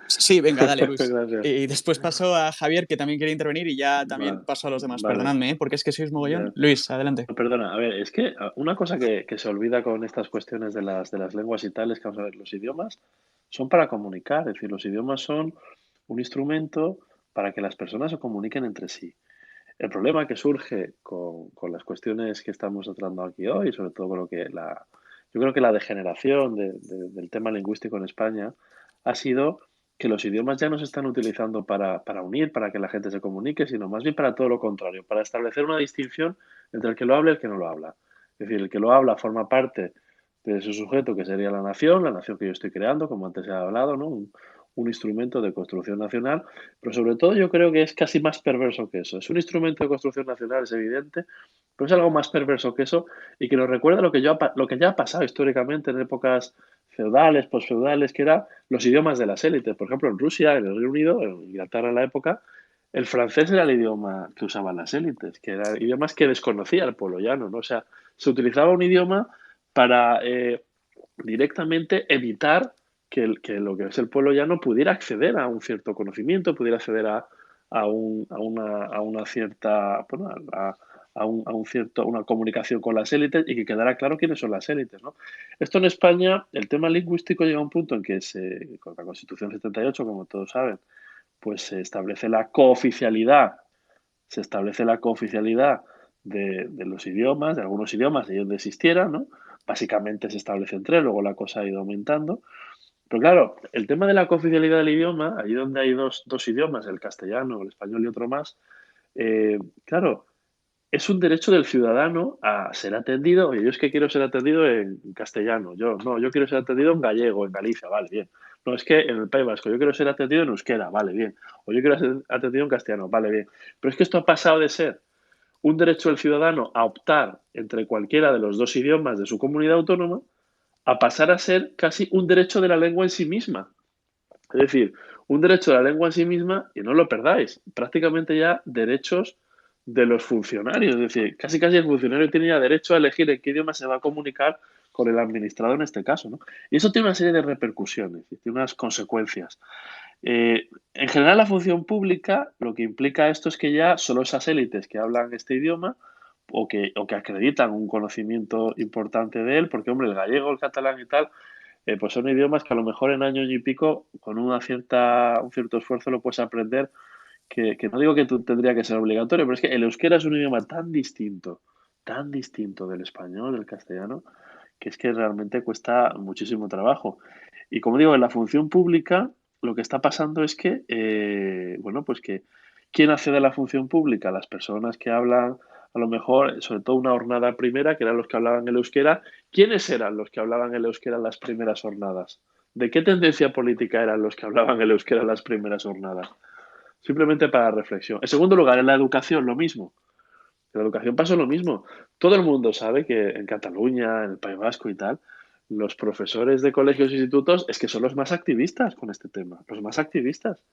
Sí, venga, dale, Luis. Gracias. Y después paso a Javier, que también quiere intervenir, y ya también paso a los demás. Vale. Perdonadme, porque es que sois mogollón. Ya. Luis, adelante. Perdona, a ver, es que una cosa que se olvida con estas cuestiones de las lenguas y tal es que, vamos a ver, los idiomas son para comunicar, es decir, los idiomas son un instrumento para que las personas se comuniquen entre sí. El problema que surge con las cuestiones que estamos tratando aquí hoy, sobre todo con lo que yo creo que la degeneración del tema lingüístico en España ha sido que los idiomas ya no se están utilizando para unir, para que la gente se comunique, sino más bien para todo lo contrario, para establecer una distinción entre el que lo habla y el que no lo habla. Es decir, el que lo habla forma parte de su sujeto, que sería la nación que yo estoy creando, como antes se ha hablado, ¿no? Un instrumento de construcción nacional, pero sobre todo yo creo que es casi más perverso que eso. Es un instrumento de construcción nacional, es evidente, pero es algo más perverso que eso y que nos recuerda lo que ya ha pasado históricamente en épocas feudales, posfeudales, que eran los idiomas de las élites. Por ejemplo, en Rusia, en el Reino Unido, en Inglaterra en la época, el francés era el idioma que usaban las élites, que eran idiomas que desconocía el pueblo llano, ¿no? O sea, se utilizaba un idioma para directamente evitar que lo que es el pueblo llano pudiera acceder a un cierto conocimiento, pudiera acceder a una cierta, bueno, a un cierto, una comunicación con las élites y que quedara claro quiénes son las élites, ¿no? Esto en España, el tema lingüístico llega a un punto en que con la Constitución 78, como todos saben, pues se establece la cooficialidad de los idiomas, de algunos idiomas, de donde existieran, ¿no? Básicamente se establecen tres, luego la cosa ha ido aumentando. Pero claro, el tema de la cooficialidad del idioma, allí donde hay dos idiomas, el castellano, el español y otro más, claro, es un derecho del ciudadano a ser atendido. Oye, yo es que quiero ser atendido en castellano. Yo quiero ser atendido en gallego, en Galicia, vale, bien. No, es que en el País Vasco yo quiero ser atendido en euskera, vale, bien. O yo quiero ser atendido en castellano, vale, bien. Pero es que esto ha pasado de ser un derecho del ciudadano a optar entre cualquiera de los dos idiomas de su comunidad autónoma a pasar a ser casi un derecho de la lengua en sí misma. Es decir, un derecho de la lengua en sí misma, y no lo perdáis, prácticamente ya derechos de los funcionarios. Es decir, casi casi el funcionario tiene ya derecho a elegir en qué idioma se va a comunicar con el administrador en este caso, ¿no? Y eso tiene una serie de repercusiones, y tiene unas consecuencias. En general, la función pública lo que implica esto es que ya solo esas élites que hablan este idioma o que acreditan un conocimiento importante de él, porque, hombre, el gallego, el catalán y tal, pues son idiomas que a lo mejor en año y pico, con un cierto esfuerzo, lo puedes aprender, que no digo que tú tendría que ser obligatorio, pero es que el euskera es un idioma tan distinto del español, del castellano, que es que realmente cuesta muchísimo trabajo. Y como digo, en la función pública lo que está pasando es que, bueno, pues que ¿quién accede a la función pública? Las personas que hablan, a lo mejor, sobre todo una jornada primera, que eran los que hablaban el euskera. ¿Quiénes eran los que hablaban el euskera en las primeras jornadas? ¿De qué tendencia política eran los que hablaban el euskera en las primeras jornadas? Simplemente para reflexión. En segundo lugar, en la educación, lo mismo. En la educación pasó lo mismo. Todo el mundo sabe que en Cataluña, en el País Vasco y tal, los profesores de colegios e institutos es que son los más activistas con este tema, los más activistas.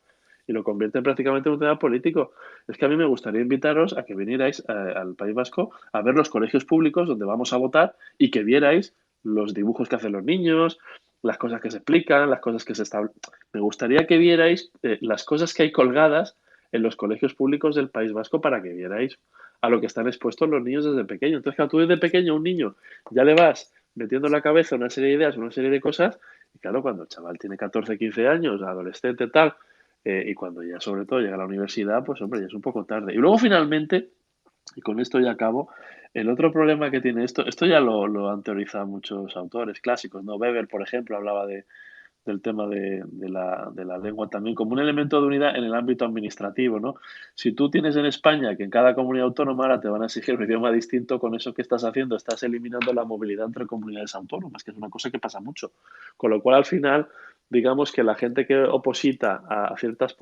Y lo convierten prácticamente en un tema político. Es que a mí me gustaría invitaros a que vinierais al País Vasco a ver los colegios públicos donde vamos a votar y que vierais los dibujos que hacen los niños, las cosas que se explican, las cosas que se establecen. Me gustaría que vierais las cosas que hay colgadas en los colegios públicos del País Vasco para que vierais a lo que están expuestos los niños desde pequeño. Entonces, claro, tú desde pequeño a un niño ya le vas metiendo en la cabeza una serie de ideas, una serie de cosas, y claro, cuando el chaval tiene 14, 15 años, adolescente, tal, y cuando ya sobre todo llega a la universidad, pues hombre, ya es un poco tarde. Y luego finalmente, y con esto ya acabo, el otro problema que tiene esto ya lo han teorizado muchos autores clásicos, ¿no? Weber, por ejemplo, hablaba del tema de la lengua también como un elemento de unidad en el ámbito administrativo, ¿no? Si tú tienes en España que en cada comunidad autónoma ahora te van a exigir un idioma distinto, con eso que estás haciendo estás eliminando la movilidad entre comunidades autónomas, que es una cosa que pasa mucho. Con lo cual, al final, digamos que la gente que oposita a ciertas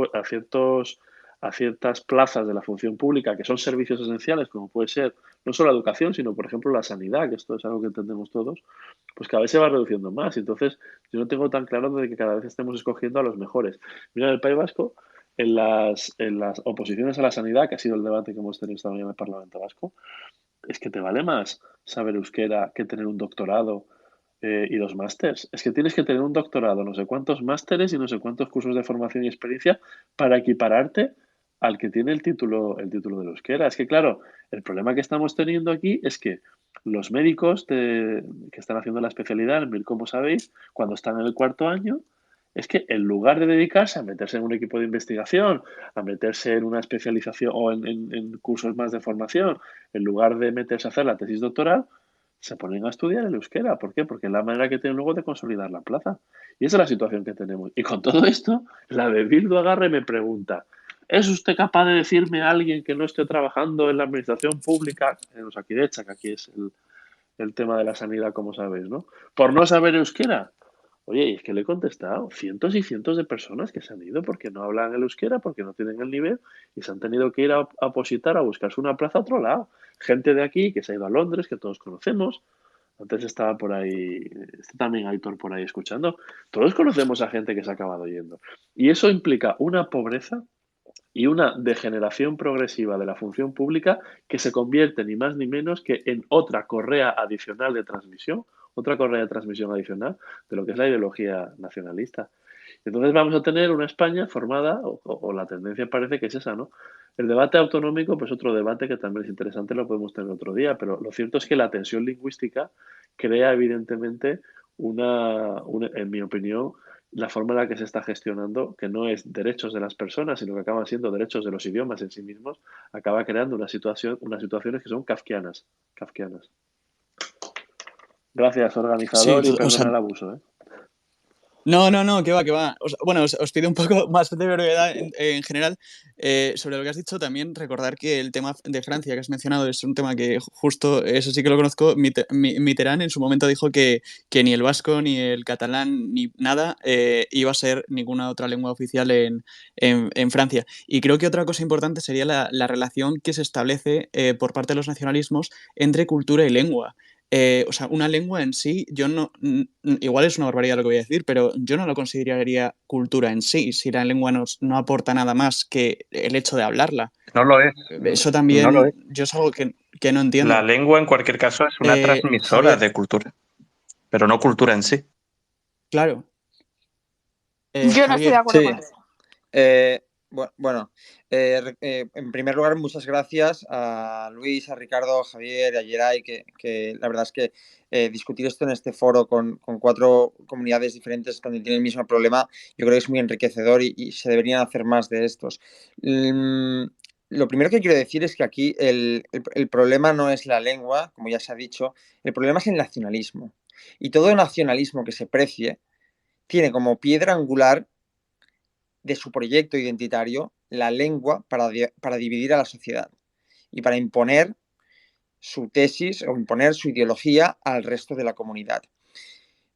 plazas de la función pública, que son servicios esenciales, como puede ser no solo la educación, sino, por ejemplo, la sanidad, que esto es algo que entendemos todos, pues cada vez se va reduciendo más. Entonces, yo no tengo tan claro de que cada vez estemos escogiendo a los mejores. Mira, en el País Vasco, en las oposiciones a la sanidad, que ha sido el debate que hemos tenido esta mañana en el Parlamento Vasco, es que te vale más saber euskera que tener un doctorado y 2 másters. Es que tienes que tener un doctorado, no sé cuántos másteres y no sé cuántos cursos de formación y experiencia para equipararte al que tiene el título del euskera. Es que, claro, el problema que estamos teniendo aquí es que los médicos que están haciendo la especialidad en MIR, como sabéis, cuando están en el cuarto año, es que en lugar de dedicarse a meterse en un equipo de investigación, a meterse en una especialización o en cursos más de formación, en lugar de meterse a hacer la tesis doctoral, se ponen a estudiar el euskera. ¿Por qué? Porque es la manera que tienen luego de consolidar la plaza. Y esa es la situación que tenemos. Y con todo esto, la de Bildu agarra y me pregunta, ¿es usted capaz de decirme a alguien que no esté trabajando en la administración pública, en Osakidetza, que aquí es el tema de la sanidad, como sabéis, ¿no? Por no saber euskera. Oye, y es que le he contestado, cientos y cientos de personas que se han ido porque no hablan el euskera, porque no tienen el nivel y se han tenido que ir a opositar, a buscarse una plaza a otro lado. Gente de aquí que se ha ido a Londres, que todos conocemos. Antes estaba por ahí, está también Aitor por ahí escuchando. Todos conocemos a gente que se ha acabado yendo. Y eso implica una pobreza y una degeneración progresiva de la función pública que se convierte ni más ni menos que en otra correa adicional de transmisión, adicional de lo que es la ideología nacionalista. Entonces vamos a tener una España formada, o la tendencia parece que es esa, ¿no? El debate autonómico, pues otro debate que también es interesante, lo podemos tener otro día, pero lo cierto es que la tensión lingüística crea evidentemente en mi opinión, la forma en la que se está gestionando, que no es derechos de las personas, sino que acaban siendo derechos de los idiomas en sí mismos, acaba creando unas situaciones que son kafkianas. Gracias, Sí, organizador, y o sea, perdona el abuso, ¿eh? no, que va. Bueno, os pido un poco más de brevedad en general. Sobre lo que has dicho, también recordar que el tema de Francia que has mencionado es un tema que justo, eso sí que lo conozco. Mitterrand en su momento dijo que ni el vasco, ni el catalán, ni nada iba a ser ninguna otra lengua oficial en Francia. Y creo que otra cosa importante sería la relación que se establece por parte de los nacionalismos entre cultura y lengua. O sea, una lengua en sí, yo no, igual es una barbaridad lo que voy a decir, pero yo no lo consideraría cultura en sí, si la lengua no aporta nada más que el hecho de hablarla. No lo es, Eso no lo también, es. yo es algo que no La entiendo. lengua, en cualquier caso, es una transmisora Javier, de cultura, pero no cultura en sí. claro. Yo no estoy de Javier, acuerdo Sí, con eso. bueno, en primer lugar, muchas gracias a Luis, a Ricardo, a Javier y a Geray, que la verdad es que discutir esto en este foro con 4 comunidades diferentes donde tienen el mismo problema, yo creo que es muy enriquecedor y se deberían hacer más de estos. Lo primero que quiero decir es que aquí el problema no es la lengua, como ya se ha dicho, el problema es el nacionalismo. Y todo nacionalismo que se precie tiene como piedra angular de su proyecto identitario la lengua para dividir a la sociedad y para imponer su tesis o imponer su ideología al resto de la comunidad.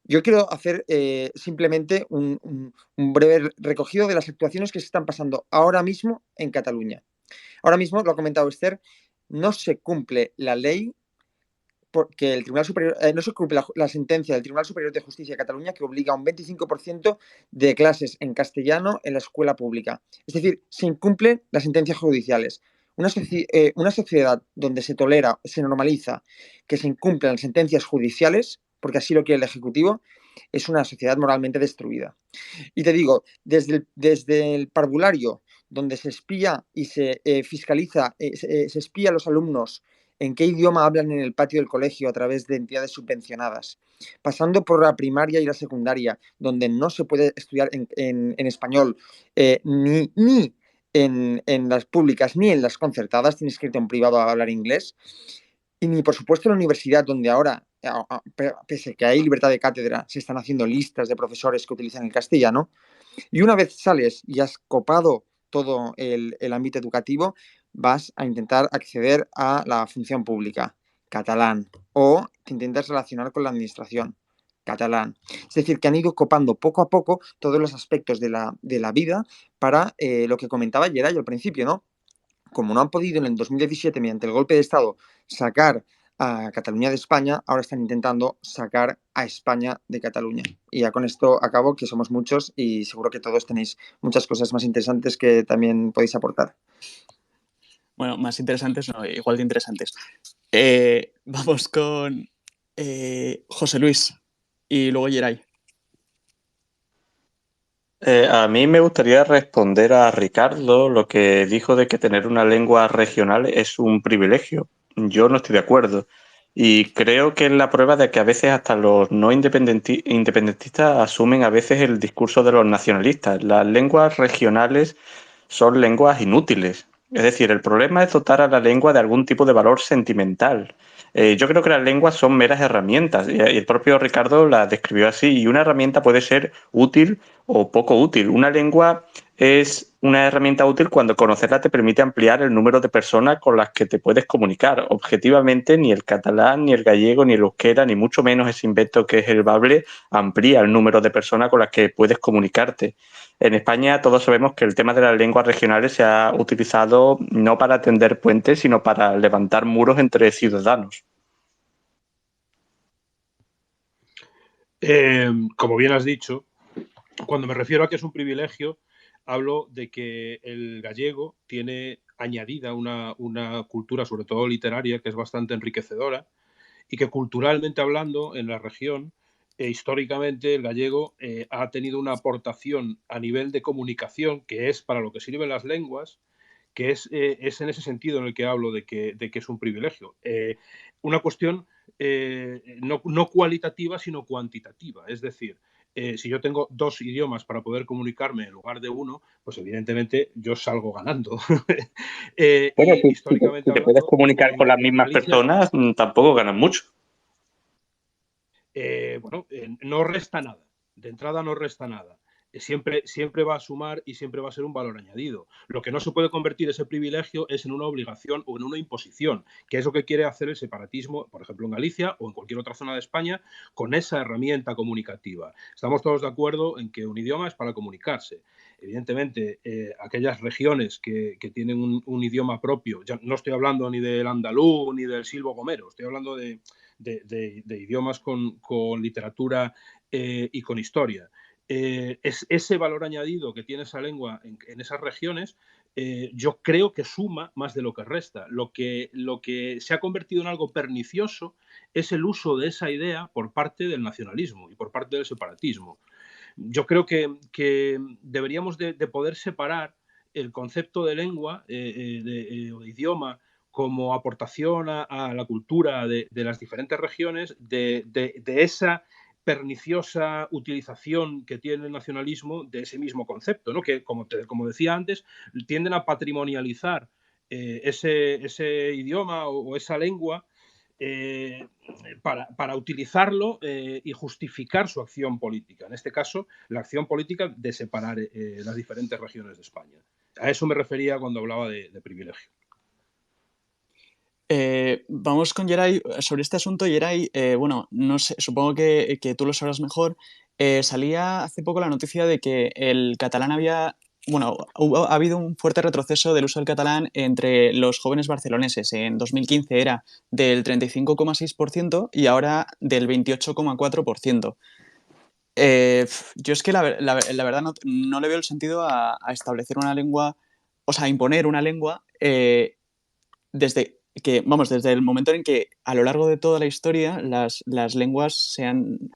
Yo quiero hacer simplemente un breve recogido de las actuaciones que se están pasando ahora mismo en Cataluña. Ahora mismo, lo ha comentado Esther, no se cumple la ley porque el Tribunal Superior, no se cumple la sentencia del Tribunal Superior de Justicia de Cataluña que obliga a un 25% de clases en castellano en la escuela pública. Es decir, se incumplen las sentencias judiciales. Una sociedad donde se tolera, se normaliza que se incumplan las sentencias judiciales, porque así lo quiere el Ejecutivo, es una sociedad moralmente destruida. Y te digo, desde el parvulario, donde se espía y se fiscaliza, se espía a los alumnos en qué idioma hablan en el patio del colegio a través de entidades subvencionadas, pasando por la primaria y la secundaria, donde no se puede estudiar en español, ni en las públicas ni en las concertadas, tienes que irte a un privado a hablar inglés, y ni por supuesto en la universidad, donde ahora, pese a que hay libertad de cátedra, se están haciendo listas de profesores que utilizan el castellano, y una vez sales y has copado todo el ámbito educativo, vas a intentar acceder a la función pública, catalán, o te intentas relacionar con la administración, catalán. Es decir, que han ido copando poco a poco todos los aspectos de la vida para lo que comentaba Geray al principio, ¿no? Como no han podido en el 2017, mediante el golpe de Estado, sacar a Cataluña de España, ahora están intentando sacar a España de Cataluña. Y ya con esto acabo, que somos muchos y seguro que todos tenéis muchas cosas más interesantes que también podéis aportar. bueno, más interesantes, no, igual de interesantes. Vamos con José Luis y luego Geray. A mí me gustaría responder a Ricardo lo que dijo de que tener una lengua regional es un privilegio. Yo no estoy de acuerdo. Y creo que es la prueba de que a veces hasta los no independentistas asumen a veces el discurso de los nacionalistas. Las lenguas regionales son lenguas inútiles. Es decir, el problema es dotar a la lengua de algún tipo de valor sentimental. Yo creo que las lenguas son meras herramientas y el propio Ricardo las describió así, y una herramienta puede ser útil o poco útil. Una lengua es una herramienta útil cuando conocerla te permite ampliar el número de personas con las que te puedes comunicar. Objetivamente, ni el catalán, ni el gallego, ni el euskera, ni mucho menos ese invento que es el bable, amplía el número de personas con las que puedes comunicarte. En España todos sabemos que el tema de las lenguas regionales se ha utilizado no para tender puentes, sino para levantar muros entre ciudadanos. Como bien has dicho, cuando me refiero a que es un privilegio, hablo de que el gallego tiene añadida una cultura, sobre todo literaria, que es bastante enriquecedora y que culturalmente hablando en la región, históricamente el gallego ha tenido una aportación a nivel de comunicación, que es para lo que sirven las lenguas, que es en ese sentido en el que hablo de que es un privilegio. Una cuestión no cualitativa, sino cuantitativa. Es decir, si yo tengo 2 idiomas para poder comunicarme en lugar de uno, pues evidentemente yo salgo ganando. Bueno, Y históricamente si te puedes hablando, comunicar con las en mismas Galicia, personas, tampoco ganas mucho. no resta nada. De entrada no resta nada. Siempre va a sumar y siempre va a ser un valor añadido. Lo que no se puede convertir ese privilegio es en una obligación o en una imposición, que es lo que quiere hacer el separatismo, por ejemplo, en Galicia o en cualquier otra zona de España, con esa herramienta comunicativa. Estamos todos de acuerdo en que un idioma es para comunicarse. Evidentemente, aquellas regiones que tienen un idioma propio, ya no estoy hablando ni del andaluz ni del silbo-gomero, estoy hablando de idiomas con literatura y con historia. Es ese valor añadido que tiene esa lengua en esas regiones, yo creo que suma más de lo que resta. Lo que se ha convertido en algo pernicioso es el uso de esa idea por parte del nacionalismo y por parte del separatismo. Yo creo que deberíamos de poder separar el concepto de lengua o de idioma como aportación a la cultura de las diferentes regiones de esa perniciosa utilización que tiene el nacionalismo de ese mismo concepto, ¿no? Que, como decía antes, tienden a patrimonializar ese idioma o esa lengua para utilizarlo y justificar su acción política. En este caso, la acción política de separar las diferentes regiones de España. A eso me refería cuando hablaba de privilegio. Vamos con Geray. Sobre este asunto, Geray, bueno, no sé, supongo que tú lo sabrás mejor. Salía hace poco la noticia de que el catalán ha habido un fuerte retroceso del uso del catalán entre los jóvenes barceloneses. En 2015 era del 35,6% y ahora del 28,4%. Yo es que la verdad no le veo el sentido a establecer una lengua, o sea, a imponer una lengua desde el momento en que a lo largo de toda la historia las lenguas se han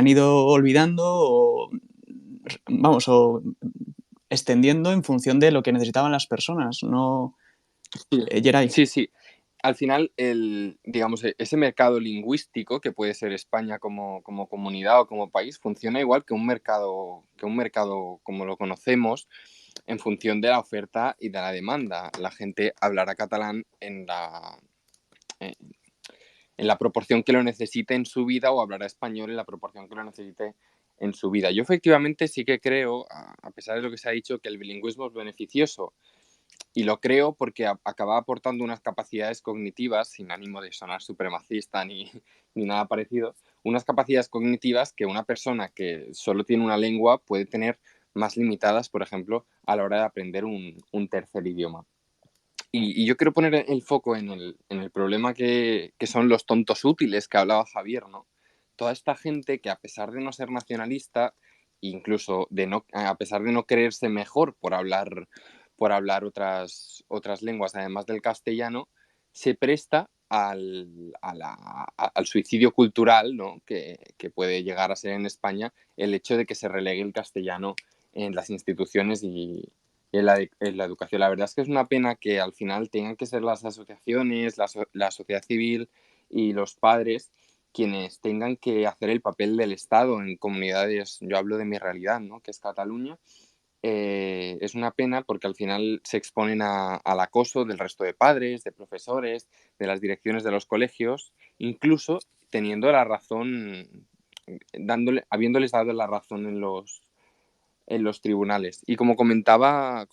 ido olvidando o extendiendo en función de lo que necesitaban las personas, ¿no? Geray. Sí. Al final, digamos, ese mercado lingüístico que puede ser España como comunidad o como país funciona igual que un mercado como lo conocemos en función de la oferta y de la demanda. La gente hablará catalán en la proporción que lo necesite en su vida o hablará español en la proporción que lo necesite en su vida. Yo efectivamente sí que creo, a pesar de lo que se ha dicho, que el bilingüismo es beneficioso. Y lo creo porque acaba aportando unas capacidades cognitivas, sin ánimo de sonar supremacista ni nada parecido, unas capacidades cognitivas que una persona que solo tiene una lengua puede tener más limitadas, por ejemplo, a la hora de aprender un tercer idioma. Y yo quiero poner el foco en el problema que son los tontos útiles que hablaba Javier, ¿no? Toda esta gente que a pesar de no ser nacionalista, incluso a pesar de no creerse mejor por hablar otras lenguas además del castellano, se presta al suicidio cultural, ¿no? que puede llegar a ser en España el hecho de que se relegue el castellano en las instituciones y en la educación. La verdad es que es una pena que al final tengan que ser las asociaciones, la sociedad civil y los padres quienes tengan que hacer el papel del Estado en comunidades. Yo hablo de mi realidad, ¿no? Que es Cataluña. Es una pena porque al final se exponen al acoso del resto de padres, de profesores, de las direcciones de los colegios, incluso teniendo la razón, habiéndoles dado la razón en los tribunales. Y como comentaba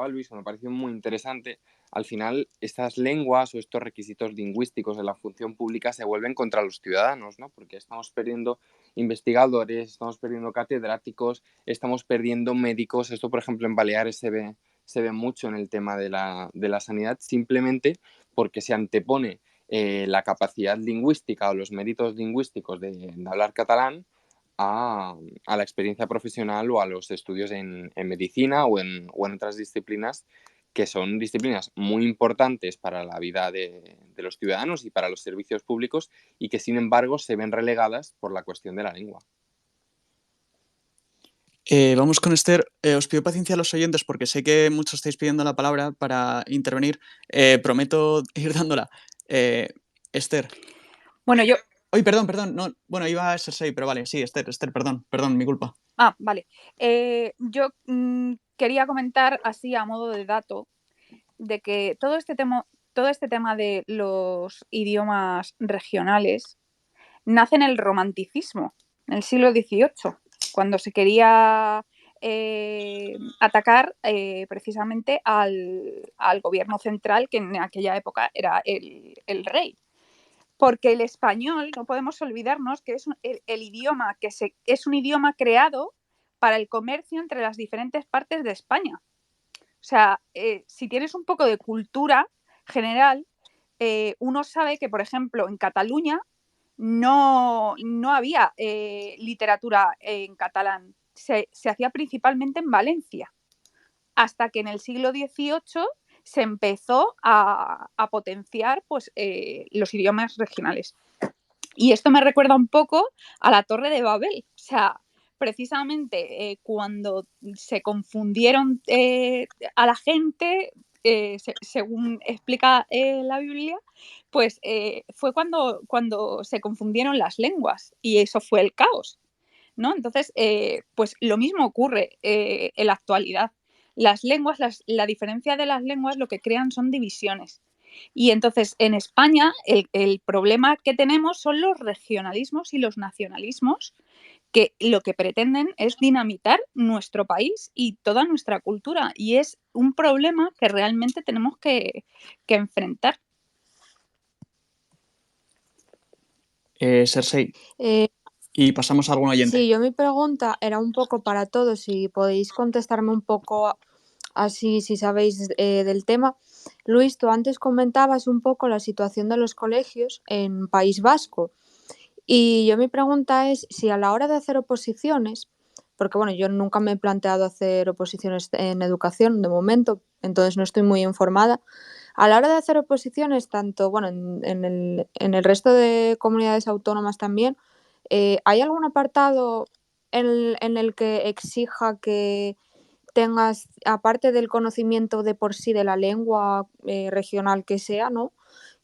Luis, me pareció muy interesante, al final estas lenguas o estos requisitos lingüísticos de la función pública se vuelven contra los ciudadanos, ¿no? Porque estamos perdiendo investigadores, estamos perdiendo catedráticos, estamos perdiendo médicos. Esto, por ejemplo, en Baleares se ve mucho en el tema de la sanidad, simplemente porque se antepone la capacidad lingüística o los méritos lingüísticos de hablar catalán a la experiencia profesional o a los estudios en medicina o en otras disciplinas que son disciplinas muy importantes para la vida de los ciudadanos y para los servicios públicos y que, sin embargo, se ven relegadas por la cuestión de la lengua. Vamos con Esther. Os pido paciencia a los oyentes porque sé que muchos estáis pidiendo la palabra para intervenir. Prometo ir dándola. Esther. Bueno, yo... Uy, perdón. No, bueno, iba a ser 6, pero vale, sí, Esther, perdón, mi culpa. Vale. Yo quería comentar así a modo de dato de que todo este tema de los idiomas regionales nace en el romanticismo, en el siglo XVIII, cuando se quería atacar precisamente al gobierno central, que en aquella época era el rey. Porque el español, no podemos olvidarnos que es el idioma es un idioma creado para el comercio entre las diferentes partes de España. O sea, si tienes un poco de cultura general, uno sabe que, por ejemplo, en Cataluña no había literatura en catalán. Se hacía principalmente en Valencia, hasta que en el siglo XVIII se empezó a potenciar pues, los idiomas regionales. Y esto me recuerda un poco a la Torre de Babel. O sea, precisamente cuando se confundieron a la gente, según explica la Biblia, pues fue cuando se confundieron las lenguas y eso fue el caos, ¿no? Entonces, pues lo mismo ocurre en la actualidad. Las lenguas, la diferencia de las lenguas lo que crean son divisiones. Y entonces en España el problema que tenemos son los regionalismos y los nacionalismos que lo que pretenden es dinamitar nuestro país y toda nuestra cultura. Y es un problema que realmente tenemos que enfrentar. Cersei. Y pasamos a algún oyente. Sí, yo mi pregunta era un poco para todos, si podéis contestarme un poco así, si sabéis del tema. Luis, tú antes comentabas un poco la situación de los colegios en País Vasco. Y yo mi pregunta es si a la hora de hacer oposiciones, porque bueno, yo nunca me he planteado hacer oposiciones en educación de momento, entonces no estoy muy informada. A la hora de hacer oposiciones, tanto bueno, en el resto de comunidades autónomas también, ¿hay algún apartado en el que exija que tengas, aparte del conocimiento de por sí de la lengua regional que sea, ¿no?,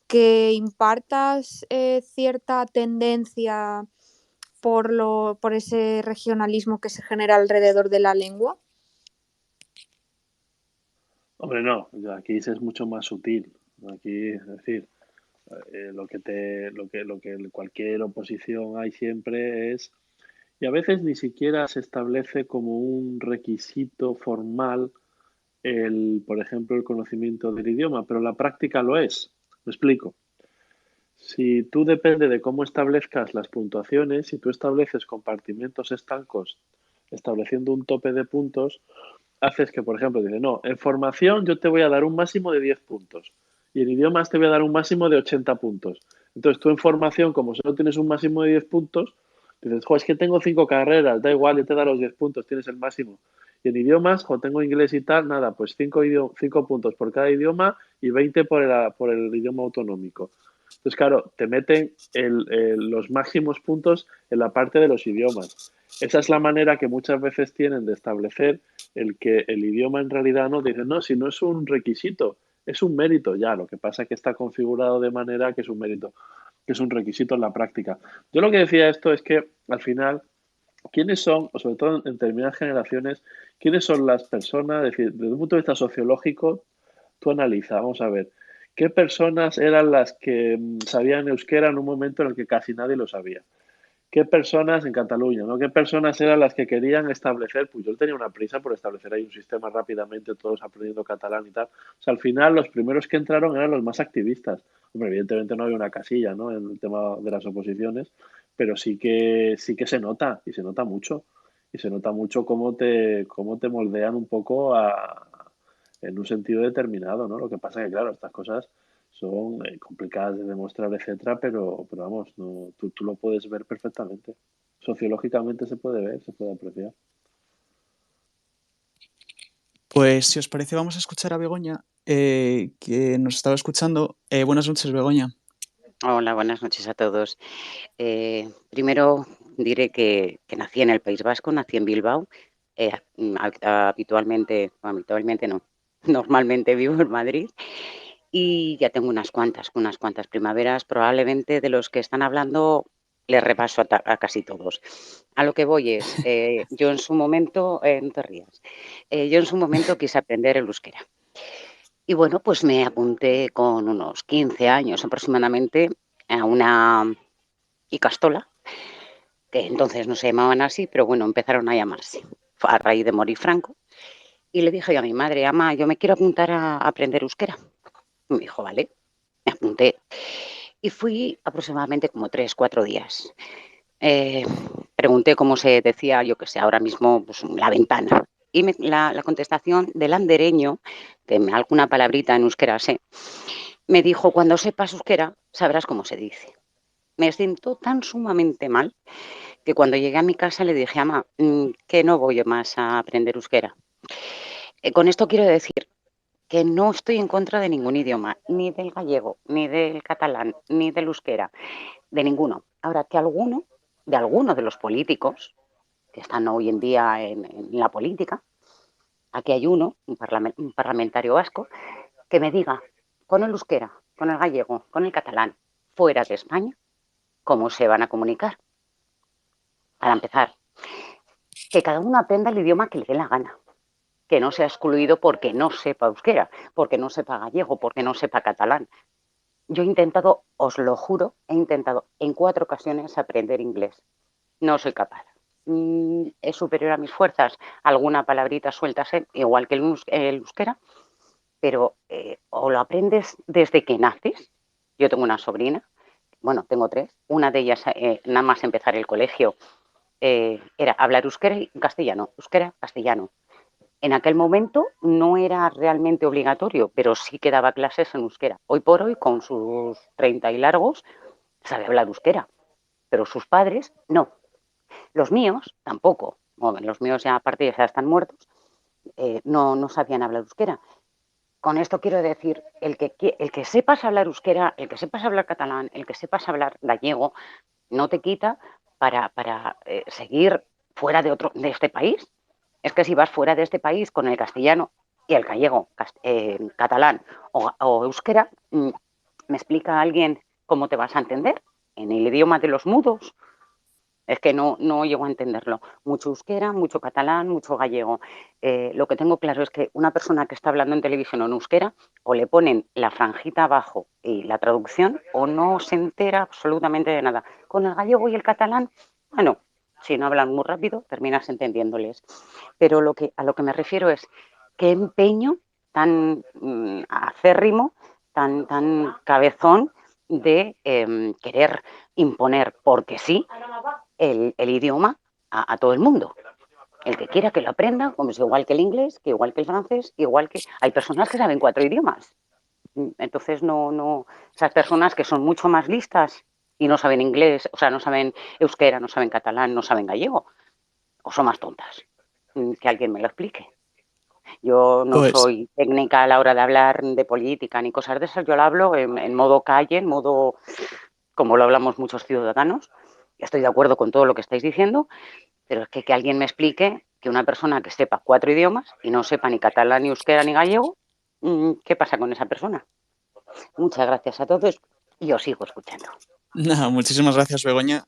que impartas cierta tendencia por ese regionalismo que se genera alrededor de la lengua? Hombre, no, aquí es mucho más sutil. Aquí, es decir, lo que cualquier oposición hay siempre es, y a veces ni siquiera se establece como un requisito formal por ejemplo, el conocimiento del idioma, pero la práctica lo es. Me explico. Si tú depende de cómo establezcas las puntuaciones, si tú estableces compartimentos estancos, estableciendo un tope de puntos, haces que, por ejemplo, dice, no, en formación yo te voy a dar un máximo de 10 puntos y en idiomas te voy a dar un máximo de 80 puntos. Entonces tú en formación, como solo tienes un máximo de 10 puntos, dices, es que tengo 5 carreras, da igual, yo te da los 10 puntos, tienes el máximo. Y en idiomas, cuando tengo inglés y tal, nada, pues 5 puntos por cada idioma y 20 por el idioma autonómico. Entonces, claro, te meten los máximos puntos en la parte de los idiomas. Esa es la manera que muchas veces tienen de establecer el que el idioma en realidad no, dicen, no, si no es un requisito, es un mérito ya. Lo que pasa es que está configurado de manera que es un mérito, que es un requisito en la práctica. Yo lo que decía esto es que al final, ¿quiénes son, o sobre todo en determinadas generaciones, quiénes son las personas? Es decir, desde un punto de vista sociológico, tú analiza, vamos a ver, ¿qué personas eran las que sabían euskera en un momento en el que casi nadie lo sabía? ¿Qué personas en Cataluña, ¿no? ¿Qué personas eran las que querían establecer? Pues yo tenía una prisa por establecer ahí un sistema rápidamente, todos aprendiendo catalán y tal. O sea, al final los primeros que entraron eran los más activistas. Hombre, evidentemente no había una casilla, ¿no?, en el tema de las oposiciones, pero sí que se nota, y se nota mucho. Y se nota mucho cómo te moldean un poco en un sentido determinado, ¿no? Lo que pasa es que, claro, estas cosas son complicadas de demostrar, etcétera, pero vamos, no, tú lo puedes ver perfectamente. sociológicamente se puede ver, se puede apreciar. Pues si os parece, vamos a escuchar a Begoña, que nos estaba escuchando. Buenas noches, Begoña. Hola, buenas noches a todos. Primero diré que nací en el País Vasco, nací en Bilbao. Habitualmente no, normalmente vivo en Madrid y ya tengo unas cuantas primaveras. Probablemente de los que están hablando les repaso a casi todos. A lo que voy es, yo en su momento, no te rías, yo en su momento quise aprender el euskera. Y bueno, pues me apunté con unos 15 años aproximadamente a una Icastola, que entonces no se llamaban así, pero bueno, empezaron a llamarse a raíz de morir Franco. Y le dije yo a mi madre, ama, yo me quiero apuntar a aprender euskera. Y me dijo, vale, me apunté. Y fui aproximadamente como 3-4 días. Pregunté cómo se decía, yo que sé, ahora mismo, pues la ventana. Y la contestación del andereño, que alguna palabrita en euskera sé, me dijo, cuando sepas euskera, sabrás cómo se dice. Me siento tan sumamente mal que cuando llegué a mi casa le dije, ama, que no voy más a aprender euskera. Con esto quiero decir que no estoy en contra de ningún idioma, ni del gallego, ni del catalán, ni del euskera, de ninguno. Ahora, que de alguno de los políticos que están hoy en día en la política, aquí hay un parlamentario vasco, que me diga con el euskera, con el gallego, con el catalán, fuera de España, cómo se van a comunicar. Para empezar, que cada uno aprenda el idioma que le dé la gana, que no sea excluido porque no sepa euskera, porque no sepa gallego, porque no sepa catalán. Yo he intentado, os lo juro, he intentado en 4 ocasiones aprender inglés. No soy capaz. Es superior a mis fuerzas. Alguna palabrita suelta sé, igual que el euskera, pero o lo aprendes desde que naces. Yo tengo una sobrina, bueno, tengo 3. Una de ellas, nada más empezar el colegio, era hablar euskera y castellano, euskera, castellano. En aquel momento no era realmente obligatorio, pero sí que daba clases en euskera. Hoy por hoy, con sus 30 y largos, sabe hablar euskera, pero sus padres no. Los míos tampoco. Bueno, los míos ya aparte ya están muertos, no sabían hablar euskera. Con esto quiero decir, el que sepas hablar euskera, el que sepas hablar catalán, el que sepas hablar gallego, no te quita para seguir fuera de este país. Es que si vas fuera de este país con el castellano y el gallego, catalán o euskera, ¿me explica alguien cómo te vas a entender? ¿En el idioma de los mudos? Es que no llego a entenderlo. Mucho euskera, mucho catalán, mucho gallego. Lo que tengo claro es que una persona que está hablando en televisión o en euskera, o le ponen la franjita abajo y la traducción, o no se entera absolutamente de nada. Con el gallego y el catalán, bueno, si no hablan muy rápido, terminas entendiéndoles. Pero a lo que me refiero es qué empeño tan acérrimo, tan cabezón de querer imponer, porque sí, el idioma a todo el mundo. El que quiera que lo aprenda, como es igual que el inglés, que igual que el francés, igual que... Hay personas que saben 4 idiomas. Entonces, esas personas que son mucho más listas y no saben inglés, o sea, no saben euskera, no saben catalán, no saben gallego, o son más tontas. Que alguien me lo explique. Yo no Pues, soy técnica a la hora de hablar de política ni cosas de esas, yo lo hablo en modo calle, en modo como lo hablamos muchos ciudadanos. Estoy de acuerdo con todo lo que estáis diciendo, pero es que alguien me explique que una persona que sepa 4 idiomas y no sepa ni catalán, ni euskera, ni gallego, ¿qué pasa con esa persona? Muchas gracias a todos y os sigo escuchando. nada, muchísimas gracias, Begoña.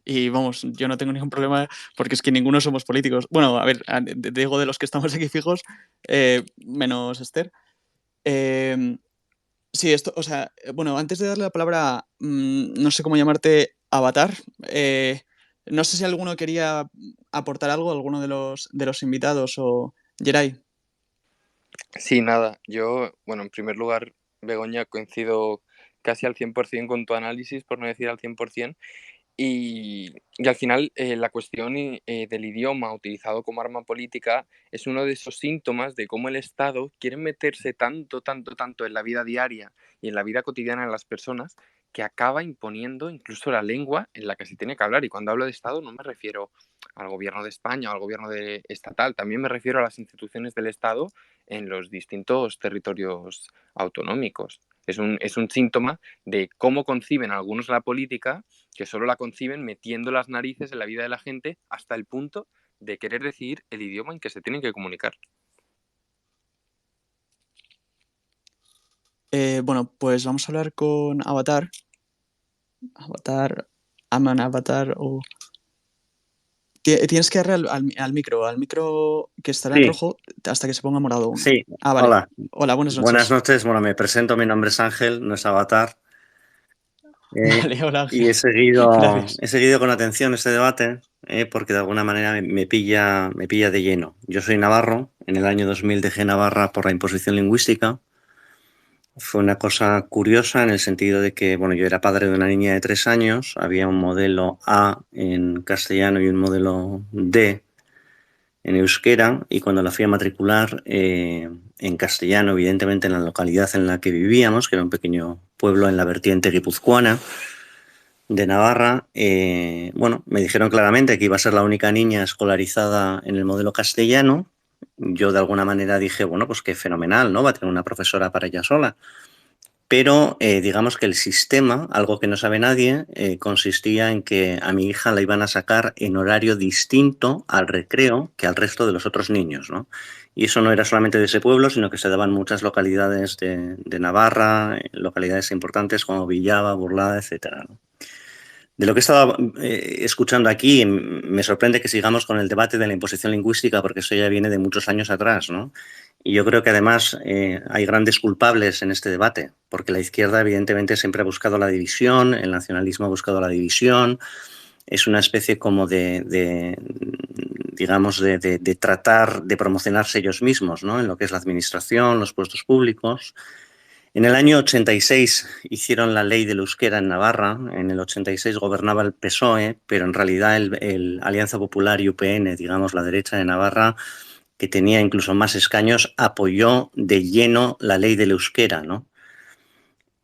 Y vamos, yo no tengo ningún problema porque es que ninguno somos políticos. Bueno, a ver, digo de los que estamos aquí fijos, menos Esther. Sí, esto, o sea, bueno, antes de darle la palabra, no sé cómo llamarte, Avatar, no sé si alguno quería aportar algo, alguno de los invitados o Geray. Sí, nada, yo, bueno, en primer lugar, Begoña, coincido casi al 100% con tu análisis, por no decir al 100%, y al final la cuestión del idioma utilizado como arma política es uno de esos síntomas de cómo el Estado quiere meterse tanto en la vida diaria y en la vida cotidiana de las personas que acaba imponiendo incluso la lengua en la que se tiene que hablar. Y cuando hablo de Estado no me refiero al gobierno de España o al gobierno estatal, también me refiero a las instituciones del Estado en los distintos territorios autonómicos. Es un síntoma de cómo conciben algunos la política, que solo la conciben metiendo las narices en la vida de la gente hasta el punto de querer decidir el idioma en que se tienen que comunicar. Bueno, pues vamos a hablar con Avatar. Aman Avatar o... Tienes que darle al micro que estará en Sí, rojo hasta que se ponga morado uno. sí. Ah, vale. Hola. Hola, buenas Buenas noches. noches. Bueno, me presento. Mi nombre es Ángel, no es Avatar. Vale, hola Y Ángel. he Gracias. seguido con atención este debate porque de alguna manera me pilla de lleno. Yo soy navarro. En el año 2000 dejé Navarra por la imposición lingüística. Fue una cosa curiosa en el sentido de que, bueno, yo era padre de una niña de 3 años. Había un modelo A en castellano y un modelo D en euskera, y cuando la fui a matricular en castellano, evidentemente en la localidad en la que vivíamos, que era un pequeño pueblo en la vertiente guipuzcoana de Navarra, bueno, me dijeron claramente que iba a ser la única niña escolarizada en el modelo castellano. Yo de alguna manera dije, bueno, pues qué fenomenal, ¿no? Va a tener una profesora para ella sola. Pero digamos que el sistema, algo que no sabe nadie, consistía en que a mi hija la iban a sacar en horario distinto al recreo que al resto de los otros niños, ¿no? Y eso no era solamente de ese pueblo, sino que se daba en muchas localidades de Navarra, localidades importantes como Villava, Burlada, etcétera, ¿no? De lo que he estado escuchando aquí, me sorprende que sigamos con el debate de la imposición lingüística, porque eso ya viene de muchos años atrás, ¿no? Y yo creo que además hay grandes culpables en este debate, porque la izquierda evidentemente siempre ha buscado la división, el nacionalismo ha buscado la división, es una especie como digamos, de tratar de promocionarse ellos mismos, ¿no? En lo que es la administración, los puestos públicos. En el año 86 hicieron la ley del euskera en Navarra. En el 86 gobernaba el PSOE, pero en realidad el Alianza Popular y UPN, digamos la derecha de Navarra, que tenía incluso más escaños, apoyó de lleno la ley del euskera, ¿no?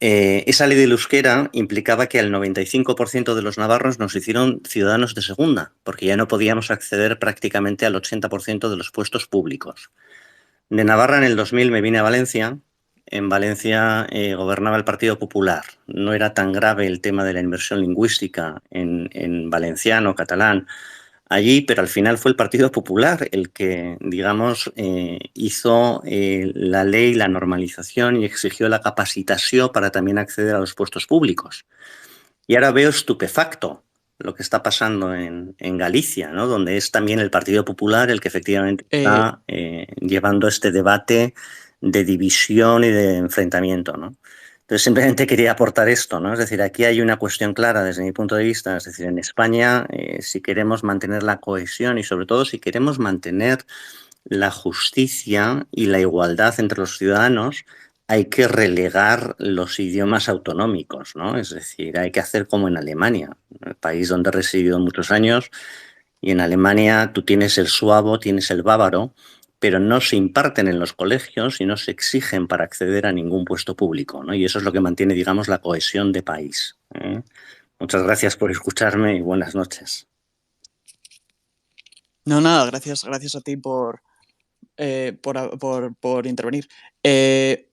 Esa ley del euskera implicaba que al 95% de los navarros nos hicieron ciudadanos de segunda, porque ya no podíamos acceder prácticamente al 80% de los puestos públicos. De Navarra en el 2000 me vine a Valencia. En Valencia gobernaba el Partido Popular. No era tan grave el tema de la inversión lingüística en valenciano, catalán, allí, pero al final fue el Partido Popular el que, digamos, hizo la ley, la normalización y exigió la capacitación para también acceder a los puestos públicos. Y ahora veo estupefacto lo que está pasando en Galicia, ¿no? Donde es también el Partido Popular el que efectivamente está llevando este debate de división y de enfrentamiento, ¿no? Entonces simplemente quería aportar esto, ¿no? Es decir, aquí hay una cuestión clara desde mi punto de vista, es decir, en España, si queremos mantener la cohesión y sobre todo si queremos mantener la justicia y la igualdad entre los ciudadanos, hay que relegar los idiomas autonómicos, ¿no? Es decir, hay que hacer como en Alemania, el país donde he residido muchos años, y en Alemania tú tienes el suabo, tienes el bávaro, pero no se imparten en los colegios y no se exigen para acceder a ningún puesto público, ¿no? Y eso es lo que mantiene, digamos, la cohesión de país, ¿eh? Muchas gracias por escucharme y buenas noches. No, nada, gracias a ti por intervenir.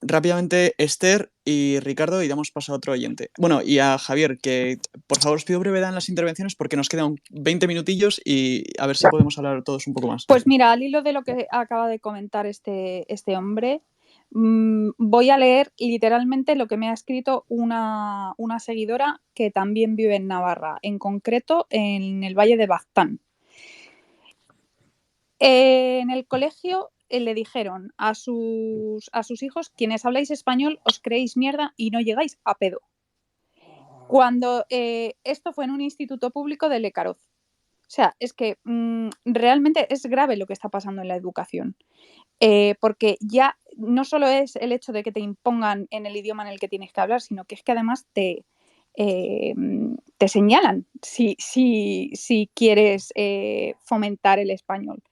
Rápidamente, Esther y Ricardo, y damos paso a otro oyente. Bueno, y a Javier, que por favor os pido brevedad en las intervenciones porque nos quedan 20 minutillos y a ver si podemos hablar todos un poco más. Pues mira, al hilo de lo que acaba de comentar este hombre, voy a leer literalmente lo que me ha escrito una seguidora que también vive en Navarra, en concreto en el Valle de Baztán. En el colegio le dijeron a sus hijos: quienes habláis español os creéis mierda y no llegáis a pedo. Cuando esto fue en un instituto público de Lecaroz. O sea, es que realmente es grave lo que está pasando en la educación, porque ya no solo es el hecho de que te impongan en el idioma en el que tienes que hablar, sino que es que además te señalan si quieres fomentar el español.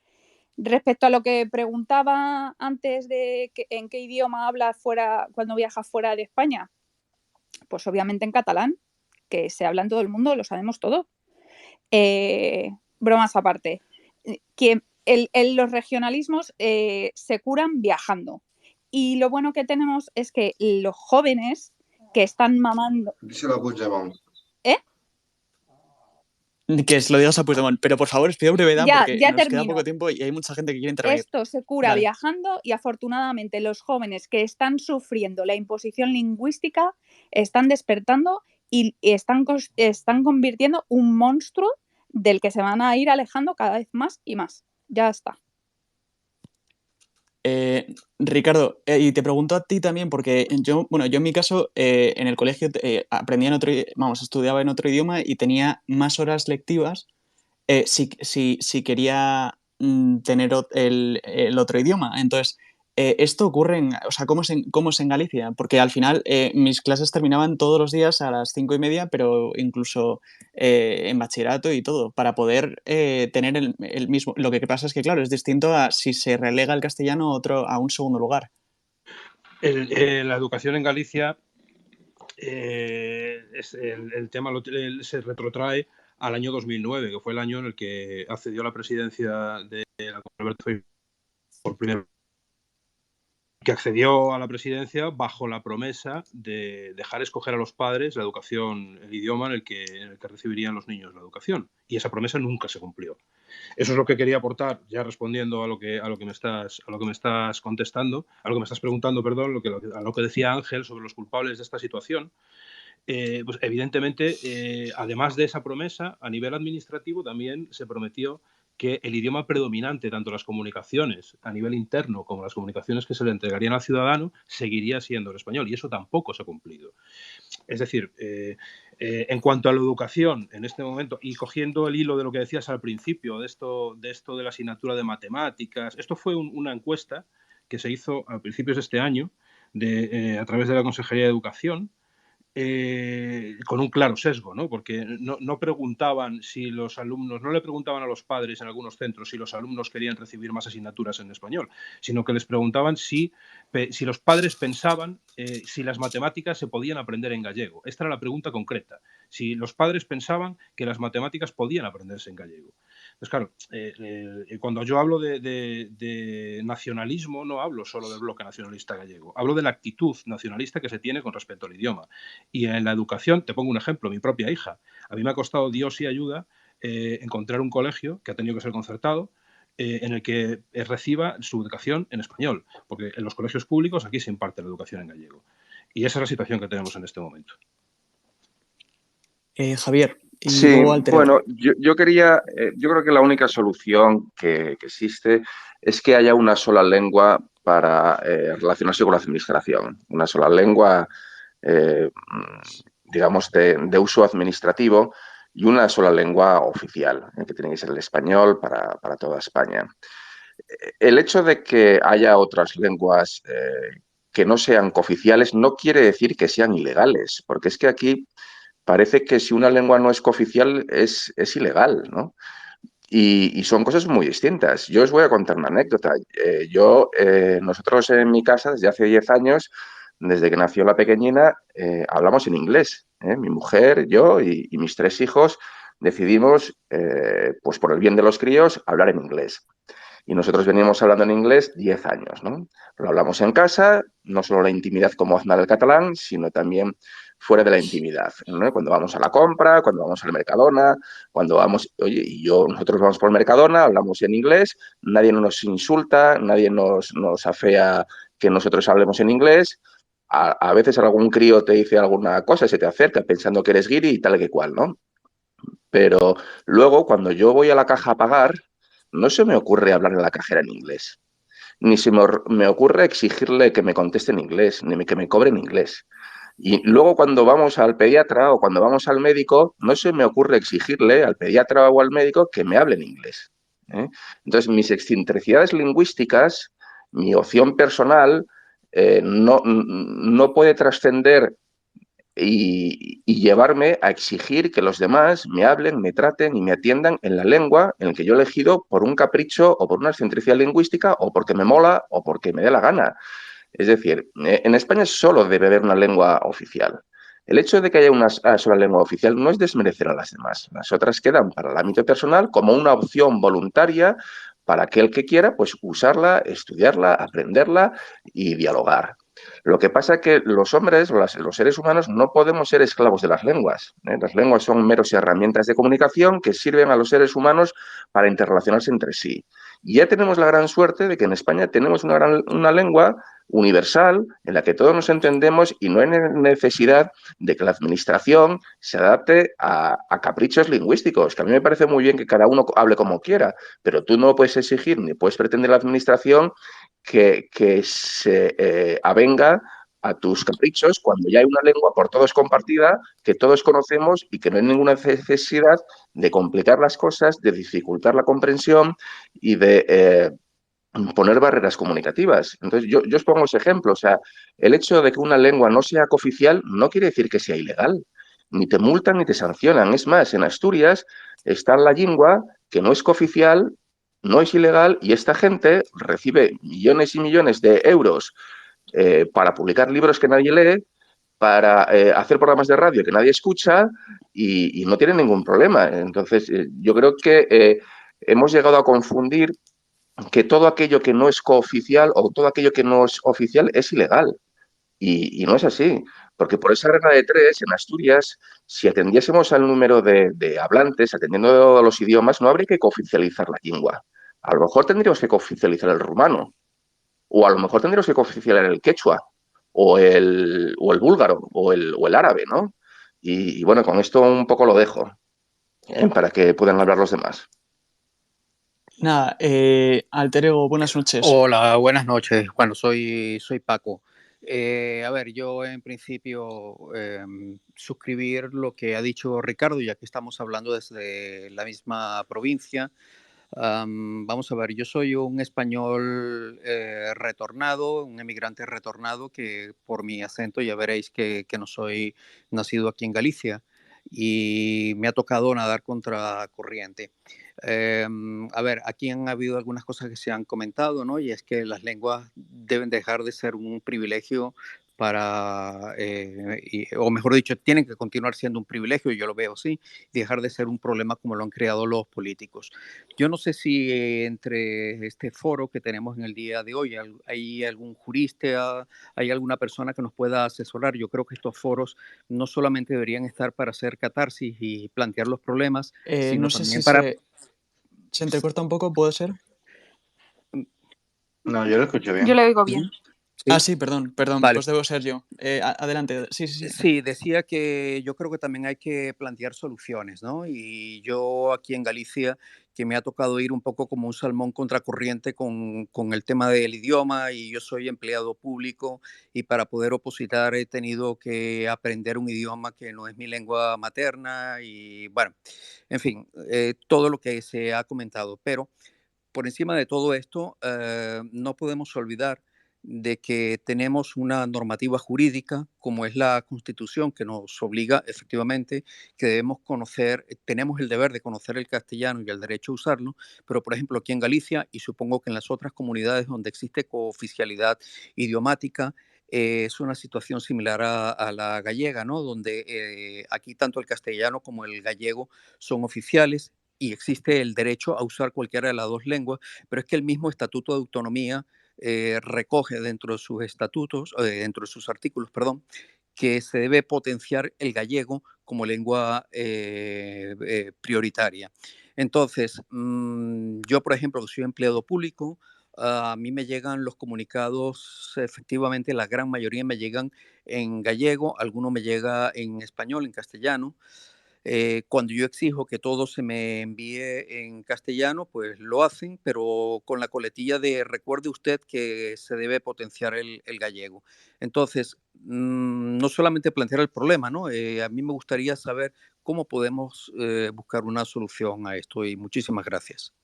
Respecto a lo que preguntaba antes de en qué idioma hablas cuando viajas fuera de España, Pues obviamente en catalán, que se habla en todo el mundo, lo sabemos todo. Bromas aparte. Los regionalismos se curan viajando. Y lo bueno que tenemos es que los jóvenes que están mamando... Díselo a Puigdemont. ¿Eh? Que lo digas a Puigdemont, pero por favor, os pido brevedad porque Ya nos queda termino. poco tiempo y hay mucha gente que quiere intervenir. Esto se cura Dale. viajando y afortunadamente los jóvenes que están sufriendo la imposición lingüística están despertando y están convirtiendo un monstruo del que se van a ir alejando cada vez más y más. Ya está. Ricardo, y te pregunto a ti también, porque yo en mi caso, en el colegio aprendía estudiaba en otro idioma y tenía más horas lectivas si quería tener el otro idioma. Entonces, esto ocurre ¿cómo es en Galicia? Porque al final mis clases terminaban todos los días a las 5:30, pero incluso en bachillerato y todo, para poder tener el mismo. Lo que pasa es que, claro, es distinto a si se relega el castellano a un segundo lugar. La educación en Galicia, el tema se retrotrae al año 2009, que fue el año en el que accedió a la presidencia de la Alberto Feijóo por primera vez, que accedió a la presidencia bajo la promesa de dejar escoger a los padres la educación, el idioma en el que recibirían los niños la educación. Y esa promesa nunca se cumplió. Eso es lo que quería aportar, ya respondiendo a lo que me estás contestando, a lo que me estás preguntando, perdón, a lo que decía Ángel sobre los culpables de esta situación. Pues evidentemente, además de esa promesa, a nivel administrativo también se prometió que el idioma predominante, tanto las comunicaciones a nivel interno como las comunicaciones que se le entregarían al ciudadano, seguiría siendo el español, y eso tampoco se ha cumplido. Es decir, en cuanto a la educación, en este momento, y cogiendo el hilo de lo que decías al principio, de esto de la asignatura de matemáticas, esto fue una encuesta que se hizo a principios de este año a través de la Consejería de Educación, con un claro sesgo, ¿no? Porque no preguntaban si los alumnos, no le preguntaban a los padres en algunos centros si los alumnos querían recibir más asignaturas en español, sino que les preguntaban si los padres pensaban si las matemáticas se podían aprender en gallego. Esta era la pregunta concreta, si los padres pensaban que las matemáticas podían aprenderse en gallego. Pues claro, cuando yo hablo de nacionalismo, no hablo solo del bloque nacionalista gallego, hablo de la actitud nacionalista que se tiene con respecto al idioma. Y en la educación, te pongo un ejemplo, mi propia hija. A mí me ha costado Dios y ayuda encontrar un colegio que ha tenido que ser concertado en el que reciba su educación en español, porque en los colegios públicos aquí se imparte la educación en gallego. Y esa es la situación que tenemos en este momento. Javier. Y sí, luego Altered. Bueno, yo creo que la única solución que existe es que haya una sola lengua para relacionarse con la administración, una sola lengua, digamos, de uso administrativo y una sola lengua oficial, que tiene que ser el español para toda España. El hecho de que haya otras lenguas que no sean cooficiales no quiere decir que sean ilegales, porque es que aquí parece que si una lengua no es cooficial es ilegal, ¿no? Y son cosas muy distintas. Yo os voy a contar una anécdota. Nosotros en mi casa, desde hace 10 años, desde que nació la pequeñina, hablamos en inglés. Mi mujer, yo y mis 3 hijos decidimos, pues por el bien de los críos, hablar en inglés. Y nosotros veníamos hablando en inglés 10 años, ¿no? Lo hablamos en casa, no solo la intimidad como hablar el catalán, sino también fuera de la intimidad, ¿no? Cuando vamos a la compra, cuando vamos al Mercadona, cuando vamos, nosotros vamos por el Mercadona, hablamos en inglés, nadie nos insulta, nadie nos afea que nosotros hablemos en inglés. A veces algún crío te dice alguna cosa y se te acerca pensando que eres guiri y tal que cual, ¿no? Pero luego, cuando yo voy a la caja a pagar, no se me ocurre hablar a la cajera en inglés. Ni se me ocurre exigirle que me conteste en inglés, ni que me cobre en inglés. Y luego cuando vamos al pediatra o cuando vamos al médico, no se me ocurre exigirle al pediatra o al médico que me hable en inglés. Entonces, mis excentricidades lingüísticas, mi opción personal, no puede trascender y llevarme a exigir que los demás me hablen, me traten y me atiendan en la lengua en la que yo he elegido por un capricho o por una excentricidad lingüística o porque me mola o porque me dé la gana. Es decir, en España solo debe haber una lengua oficial. El hecho de que haya una sola lengua oficial no es desmerecer a las demás. Las otras quedan para el ámbito personal como una opción voluntaria para aquel que quiera pues, usarla, estudiarla, aprenderla y dialogar. Lo que pasa es que los hombres, los seres humanos, no podemos ser esclavos de las lenguas. Las lenguas son meros herramientas de comunicación que sirven a los seres humanos para interrelacionarse entre sí. Y ya tenemos la gran suerte de que en España tenemos una lengua universal en la que todos nos entendemos y no hay necesidad de que la administración se adapte a caprichos lingüísticos, que a mí me parece muy bien que cada uno hable como quiera, pero tú no puedes exigir ni puedes pretender la administración que se avenga a tus caprichos cuando ya hay una lengua por todos compartida, que todos conocemos y que no hay ninguna necesidad de complicar las cosas, de dificultar la comprensión y de poner barreras comunicativas. Entonces, yo os pongo ese ejemplo. O sea, el hecho de que una lengua no sea cooficial no quiere decir que sea ilegal. Ni te multan ni te sancionan. Es más, en Asturias está la lengua que no es cooficial, no es ilegal y esta gente recibe millones y millones de euros para publicar libros que nadie lee, para hacer programas de radio que nadie escucha y no tiene ningún problema. Entonces, yo creo que hemos llegado a confundir que todo aquello que no es cooficial o todo aquello que no es oficial es ilegal. Y no es así, porque por esa regla de tres, en Asturias, si atendiésemos al número de hablantes, atendiendo a los idiomas, no habría que cooficializar la lengua. A lo mejor tendríamos que cooficializar el rumano, o a lo mejor tendríamos que cooficializar el quechua, o el búlgaro, o el árabe, ¿no? Y bueno, con esto un poco lo dejo, para que puedan hablar los demás. Nada, Alter Ego, buenas noches. Hola, buenas noches. Bueno, soy Paco. A ver, yo en principio suscribir lo que ha dicho Ricardo, ya que estamos hablando desde la misma provincia. Vamos a ver, yo soy un español retornado, un emigrante retornado, que por mi acento ya veréis que no soy nacido aquí en Galicia y me ha tocado nadar contra corriente. A ver, aquí han habido algunas cosas que se han comentado, ¿no? Y es que las lenguas deben dejar de ser un privilegio para, o mejor dicho, tienen que continuar siendo un privilegio, yo lo veo así, y dejar de ser un problema como lo han creado los políticos. Yo no sé si entre este foro que tenemos en el día de hoy hay algún jurista, hay alguna persona que nos pueda asesorar. Yo creo que estos foros no solamente deberían estar para hacer catarsis y plantear los problemas, sino No sé también si para... se entrecorta un poco, ¿puede ser? No, yo lo escucho bien. Yo le oigo bien. Ah, sí, perdón, Vale. pues debo ser yo. Adelante, sí. Sí, decía que yo creo que también hay que plantear soluciones, ¿no? Y yo aquí en Galicia, que me ha tocado ir un poco como un salmón contracorriente con el tema del idioma, y yo soy empleado público y para poder opositar he tenido que aprender un idioma que no es mi lengua materna y bueno, en fin, todo lo que se ha comentado. Pero por encima de todo esto, no podemos olvidar de que tenemos una normativa jurídica, como es la Constitución, que nos obliga efectivamente que debemos conocer, tenemos el deber de conocer el castellano y el derecho a usarlo, pero por ejemplo aquí en Galicia, y supongo que en las otras comunidades donde existe cooficialidad idiomática, es una situación similar a la gallega, ¿no? Donde aquí tanto el castellano como el gallego son oficiales y existe el derecho a usar cualquiera de las dos lenguas, pero es que el mismo Estatuto de Autonomía recoge dentro de sus estatutos, dentro de sus artículos, perdón, que se debe potenciar el gallego como lengua prioritaria. Entonces, yo, por ejemplo, que soy empleado público, a mí me llegan los comunicados, efectivamente, la gran mayoría me llegan en gallego, alguno me llega en español, en castellano. Cuando yo exijo que todo se me envíe en castellano, pues lo hacen, pero con la coletilla de recuerde usted que se debe potenciar el gallego. Entonces, no solamente plantear el problema, ¿no? A mí me gustaría saber cómo podemos buscar una solución a esto y muchísimas gracias.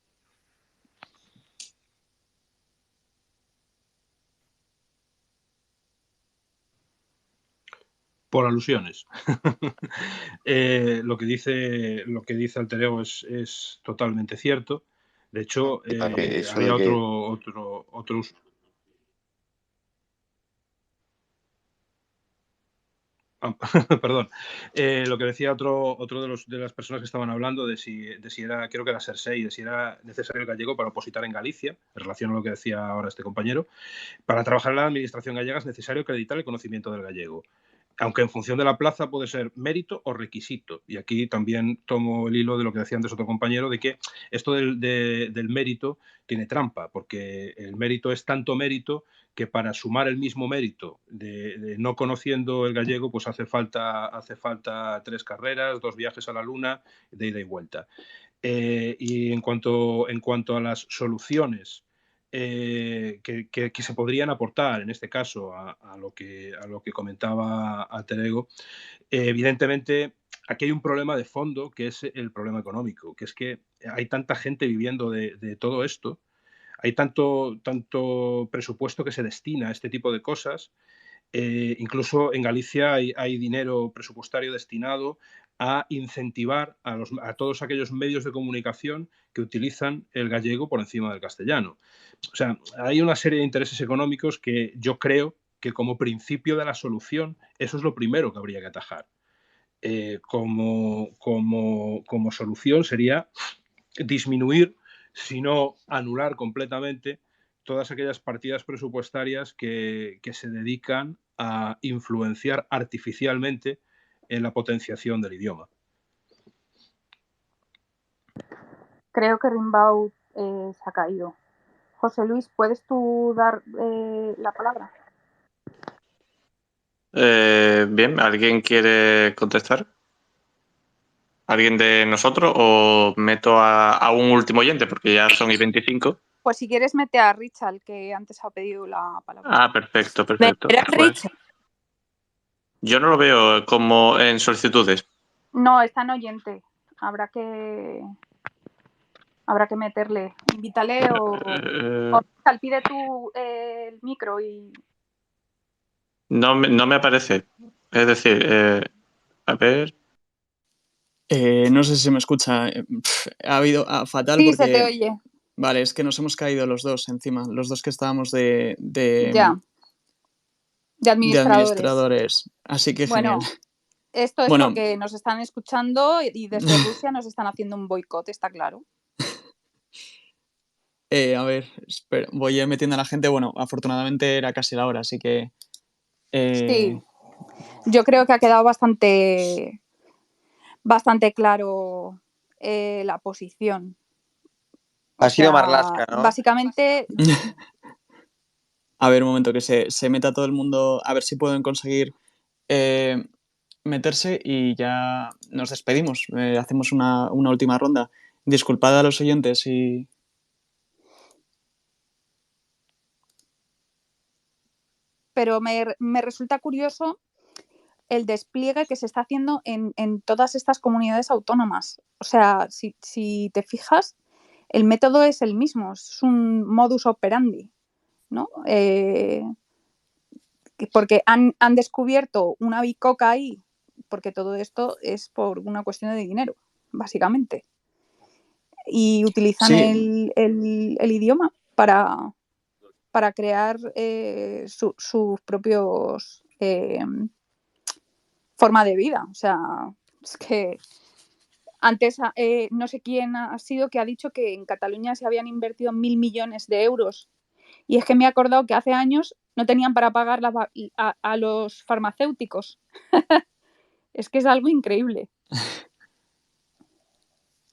Por alusiones. Lo que dice Alter Ego es totalmente cierto. De hecho, había otro Perdón, lo que decía otro de las personas que estaban hablando de si era, creo que era Cersei, de si era necesario el gallego para opositar en Galicia, en relación a lo que decía ahora este compañero. Para trabajar en la administración gallega es necesario acreditar el conocimiento del gallego, aunque en función de la plaza puede ser mérito o requisito. Y aquí también tomo el hilo de lo que decía antes otro compañero, de que esto del mérito tiene trampa, porque el mérito es tanto mérito que para sumar el mismo mérito de no conociendo el gallego, pues hace falta 3 carreras, 2 viajes a la luna, de ida y vuelta. Y en cuanto a las soluciones que se podrían aportar, en este caso, a lo que comentaba Alter Ego, evidentemente aquí hay un problema de fondo, que es el problema económico, que es que hay tanta gente viviendo de todo esto, hay tanto presupuesto que se destina a este tipo de cosas. Incluso en Galicia hay dinero presupuestario destinado a incentivar a todos aquellos medios de comunicación que utilizan el gallego por encima del castellano. O sea, hay una serie de intereses económicos que yo creo que como principio de la solución, eso es lo primero que habría que atajar. Como solución sería disminuir, si no anular completamente, todas aquellas partidas presupuestarias que se dedican a influenciar artificialmente en la potenciación del idioma. Creo que Rimbaud se ha caído. José Luis, ¿puedes tú dar la palabra? Bien, ¿alguien quiere contestar? ¿Alguien de nosotros o meto a un último oyente? Porque ya son y 25. Pues si quieres mete a Richard, que antes ha pedido la palabra. Ah, perfecto. Pues, yo no lo veo como en solicitudes. No, está en oyente. Habrá que meterle. Invítale o Richard, pide tú el micro y... No me aparece. Es decir, a ver... No sé si se me escucha. Ha habido fatal sí, porque... se te oye. Vale, es que nos hemos caído los dos encima, los dos que estábamos de administradores. Así que bueno, genial. Esto es porque nos están escuchando y desde Rusia nos están haciendo un boicot, está claro. A ver, espera, voy metiendo a la gente. Bueno, afortunadamente era casi la hora, así que... Sí, yo creo que ha quedado bastante claro la posición. Ha sido Marlaska, ¿no? Básicamente... A ver, un momento, que se meta todo el mundo, a ver si pueden conseguir meterse y ya nos despedimos. Hacemos una última ronda. Disculpad a los oyentes y... Pero me resulta curioso el despliegue que se está haciendo en todas estas comunidades autónomas. O sea, si te fijas, el método es el mismo, es un modus operandi, ¿no? Porque han descubierto una bicoca ahí, porque todo esto es por una cuestión de dinero, básicamente. Y utilizan el idioma para crear sus propios forma de vida. O sea, es que antes no sé quién ha sido que ha dicho que en Cataluña se habían invertido 1.000 millones de euros. Y es que me he acordado que hace años no tenían para pagar a los farmacéuticos. Es que es algo increíble.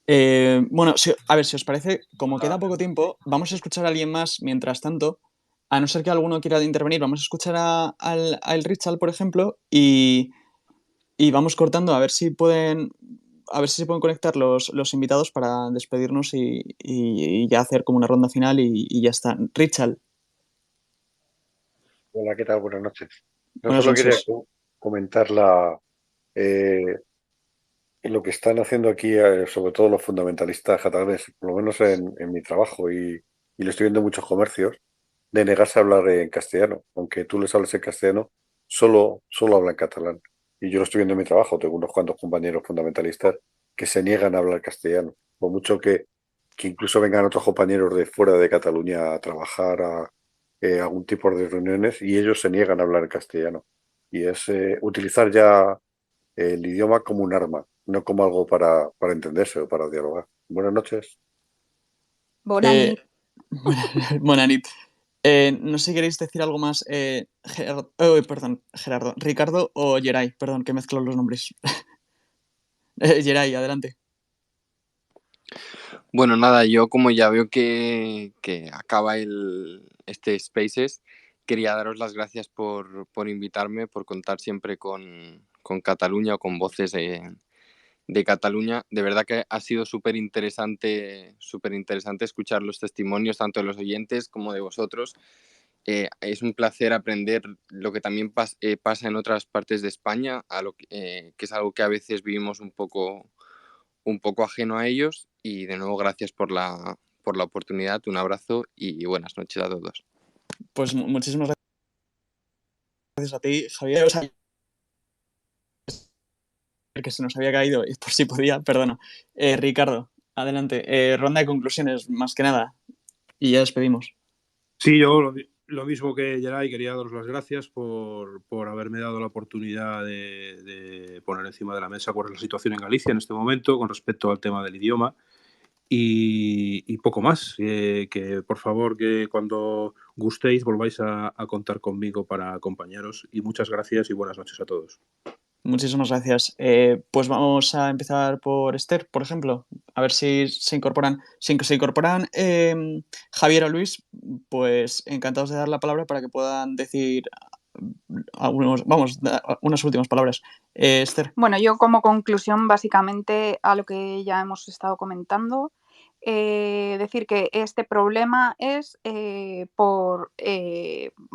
Bueno, a ver, si os parece, como queda poco tiempo, vamos a escuchar a alguien más mientras tanto. A no ser que alguno quiera intervenir, vamos a escuchar al Richard, por ejemplo, y vamos cortando a ver si se pueden conectar los invitados para despedirnos y ya hacer como una ronda final y ya está. Richard. Hola, ¿qué tal? Buenas noches. Buenas Solo noches. quería comentar lo que están haciendo aquí, sobre todo los fundamentalistas catalanes, por lo menos en mi trabajo, y lo estoy viendo en muchos comercios, de negarse a hablar en castellano. Aunque tú les hables en castellano, solo hablan catalán. Y yo lo estoy viendo en mi trabajo, tengo unos cuantos compañeros fundamentalistas que se niegan a hablar castellano. Por mucho que incluso vengan otros compañeros de fuera de Cataluña a trabajar a algún tipo de reuniones y ellos se niegan a hablar castellano. y es utilizar ya el idioma como un arma, no como algo para entenderse o para dialogar. Buenas noches. Bona nit. Buena nit. No sé si queréis decir algo más, Gerardo, Ricardo o Geray, perdón, que mezclo los nombres. Geray, adelante. Bueno, nada, yo como ya veo que acaba este Spaces, quería daros las gracias por invitarme, por contar siempre con Cataluña o con voces de Cataluña. De verdad que ha sido súper interesante escuchar los testimonios tanto de los oyentes como de vosotros. Es un placer aprender lo que también pasa en otras partes de España, que es algo que a veces vivimos un poco ajeno a ellos. Y de nuevo, gracias por la oportunidad, un abrazo y buenas noches a todos. Pues muchísimas gracias a ti, Javier. O sea, que se nos había caído, y por si podía, perdona. Ricardo, adelante. Ronda de conclusiones, más que nada, y ya despedimos. Sí, yo lo mismo que Geray, quería daros las gracias por haberme dado la oportunidad de poner encima de la mesa cuál es la situación en Galicia en este momento con respecto al tema del idioma. Y poco más, que por favor que cuando gustéis volváis a contar conmigo para acompañaros, y muchas gracias y buenas noches a todos. Muchísimas gracias. Pues vamos a empezar por Esther, por ejemplo, a ver si se incorporan. Si se incorporan Javier o Luis, pues encantados de dar la palabra para que puedan decir unas últimas palabras. Esther. Bueno, yo como conclusión, básicamente, a lo que ya hemos estado comentando, decir que este problema es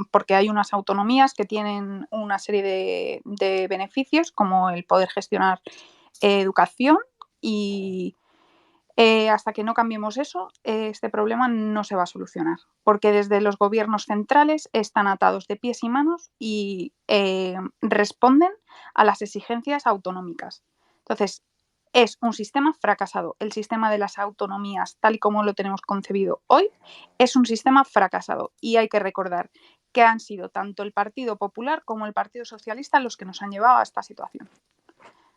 porque hay unas autonomías que tienen una serie de beneficios, como el poder gestionar educación, y hasta que no cambiemos eso, este problema no se va a solucionar, porque desde los gobiernos centrales están atados de pies y manos y responden a las exigencias autonómicas. Entonces, es un sistema fracasado. El sistema de las autonomías, tal y como lo tenemos concebido hoy, es un sistema fracasado. Y hay que recordar que han sido tanto el Partido Popular como el Partido Socialista los que nos han llevado a esta situación.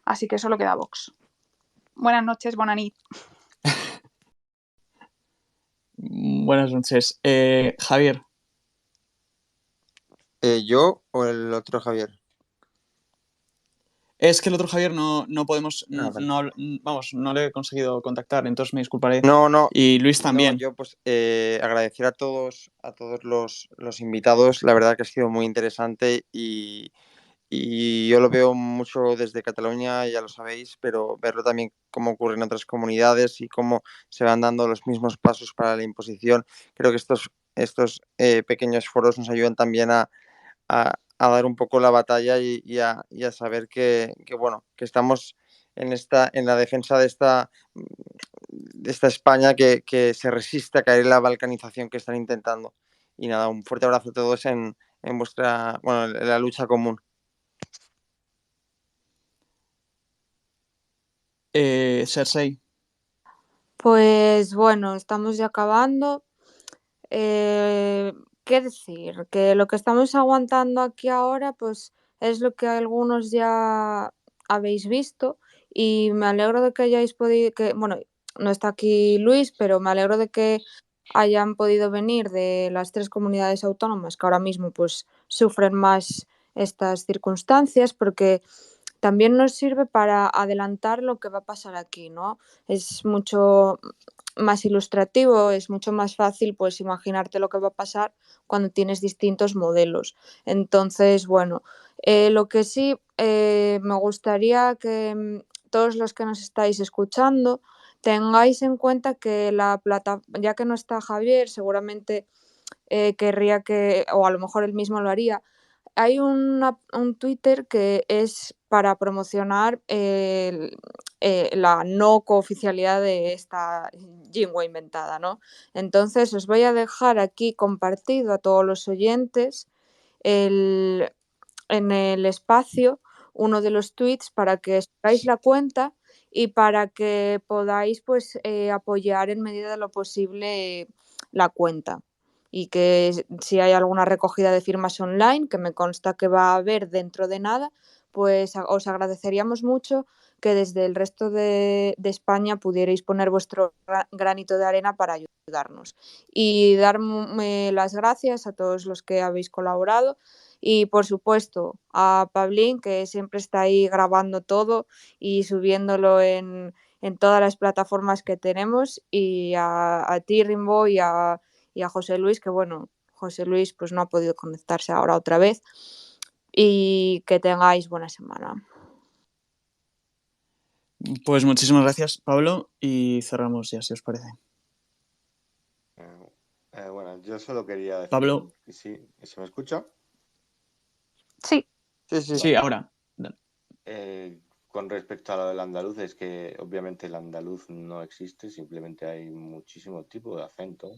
Así que solo queda Vox. Buenas noches, bona nit. Buenas noches. Javier. ¿Yo o el otro Javier? Es que el otro Javier no podemos, Vale. no le he conseguido contactar, entonces me disculparé. No. Y Luis también. No, yo pues agradecer a todos los invitados. La verdad que ha sido muy interesante y yo lo veo mucho desde Cataluña, ya lo sabéis, pero verlo también cómo ocurre en otras comunidades y cómo se van dando los mismos pasos para la imposición. Creo que estos pequeños foros nos ayudan también a dar un poco la batalla y a saber que estamos en la defensa de esta España que se resiste a caer en la balcanización que están intentando. Y nada, un fuerte abrazo a todos en vuestra, en la lucha común. Cersei. Pues bueno, estamos ya acabando. ¿Qué decir? Que lo que estamos aguantando aquí ahora, pues es lo que algunos ya habéis visto, y me alegro de que hayáis podido, bueno, no está aquí Luis, pero me alegro de que hayan podido venir de las 3 comunidades autónomas que ahora mismo pues sufren más estas circunstancias, porque también nos sirve para adelantar lo que va a pasar aquí, ¿no? Es mucho más ilustrativo, es mucho más fácil pues imaginarte lo que va a pasar cuando tienes distintos modelos. Entonces, bueno, lo que sí me gustaría que todos los que nos estáis escuchando tengáis en cuenta que la plataforma, ya que no está Javier, seguramente querría que, o a lo mejor él mismo lo haría, hay un Twitter que es para promocionar la no cooficialidad de esta lengua inventada, ¿no? Entonces os voy a dejar aquí compartido a todos los oyentes en el espacio uno de los tweets para que sigáis la cuenta y para que podáis pues apoyar en medida de lo posible la cuenta. y que si hay alguna recogida de firmas online, que me consta que va a haber dentro de nada, pues os agradeceríamos mucho que desde el resto de España pudierais poner vuestro granito de arena para ayudarnos. Y darme las gracias a todos los que habéis colaborado y, por supuesto, a Pablín, que siempre está ahí grabando todo y subiéndolo en todas las plataformas que tenemos, y a ti, Rimbo, y a José Luis, que bueno, José Luis pues no ha podido conectarse ahora otra vez, y que tengáis buena semana. Pues muchísimas gracias, Pablo, y cerramos ya, si os parece. Bueno, yo solo quería decir... Pablo. ¿Sí? ¿Se me escucha? Sí. Sí, ahora. Con respecto a lo del andaluz, es que obviamente el andaluz no existe, simplemente hay muchísimo tipo de acento.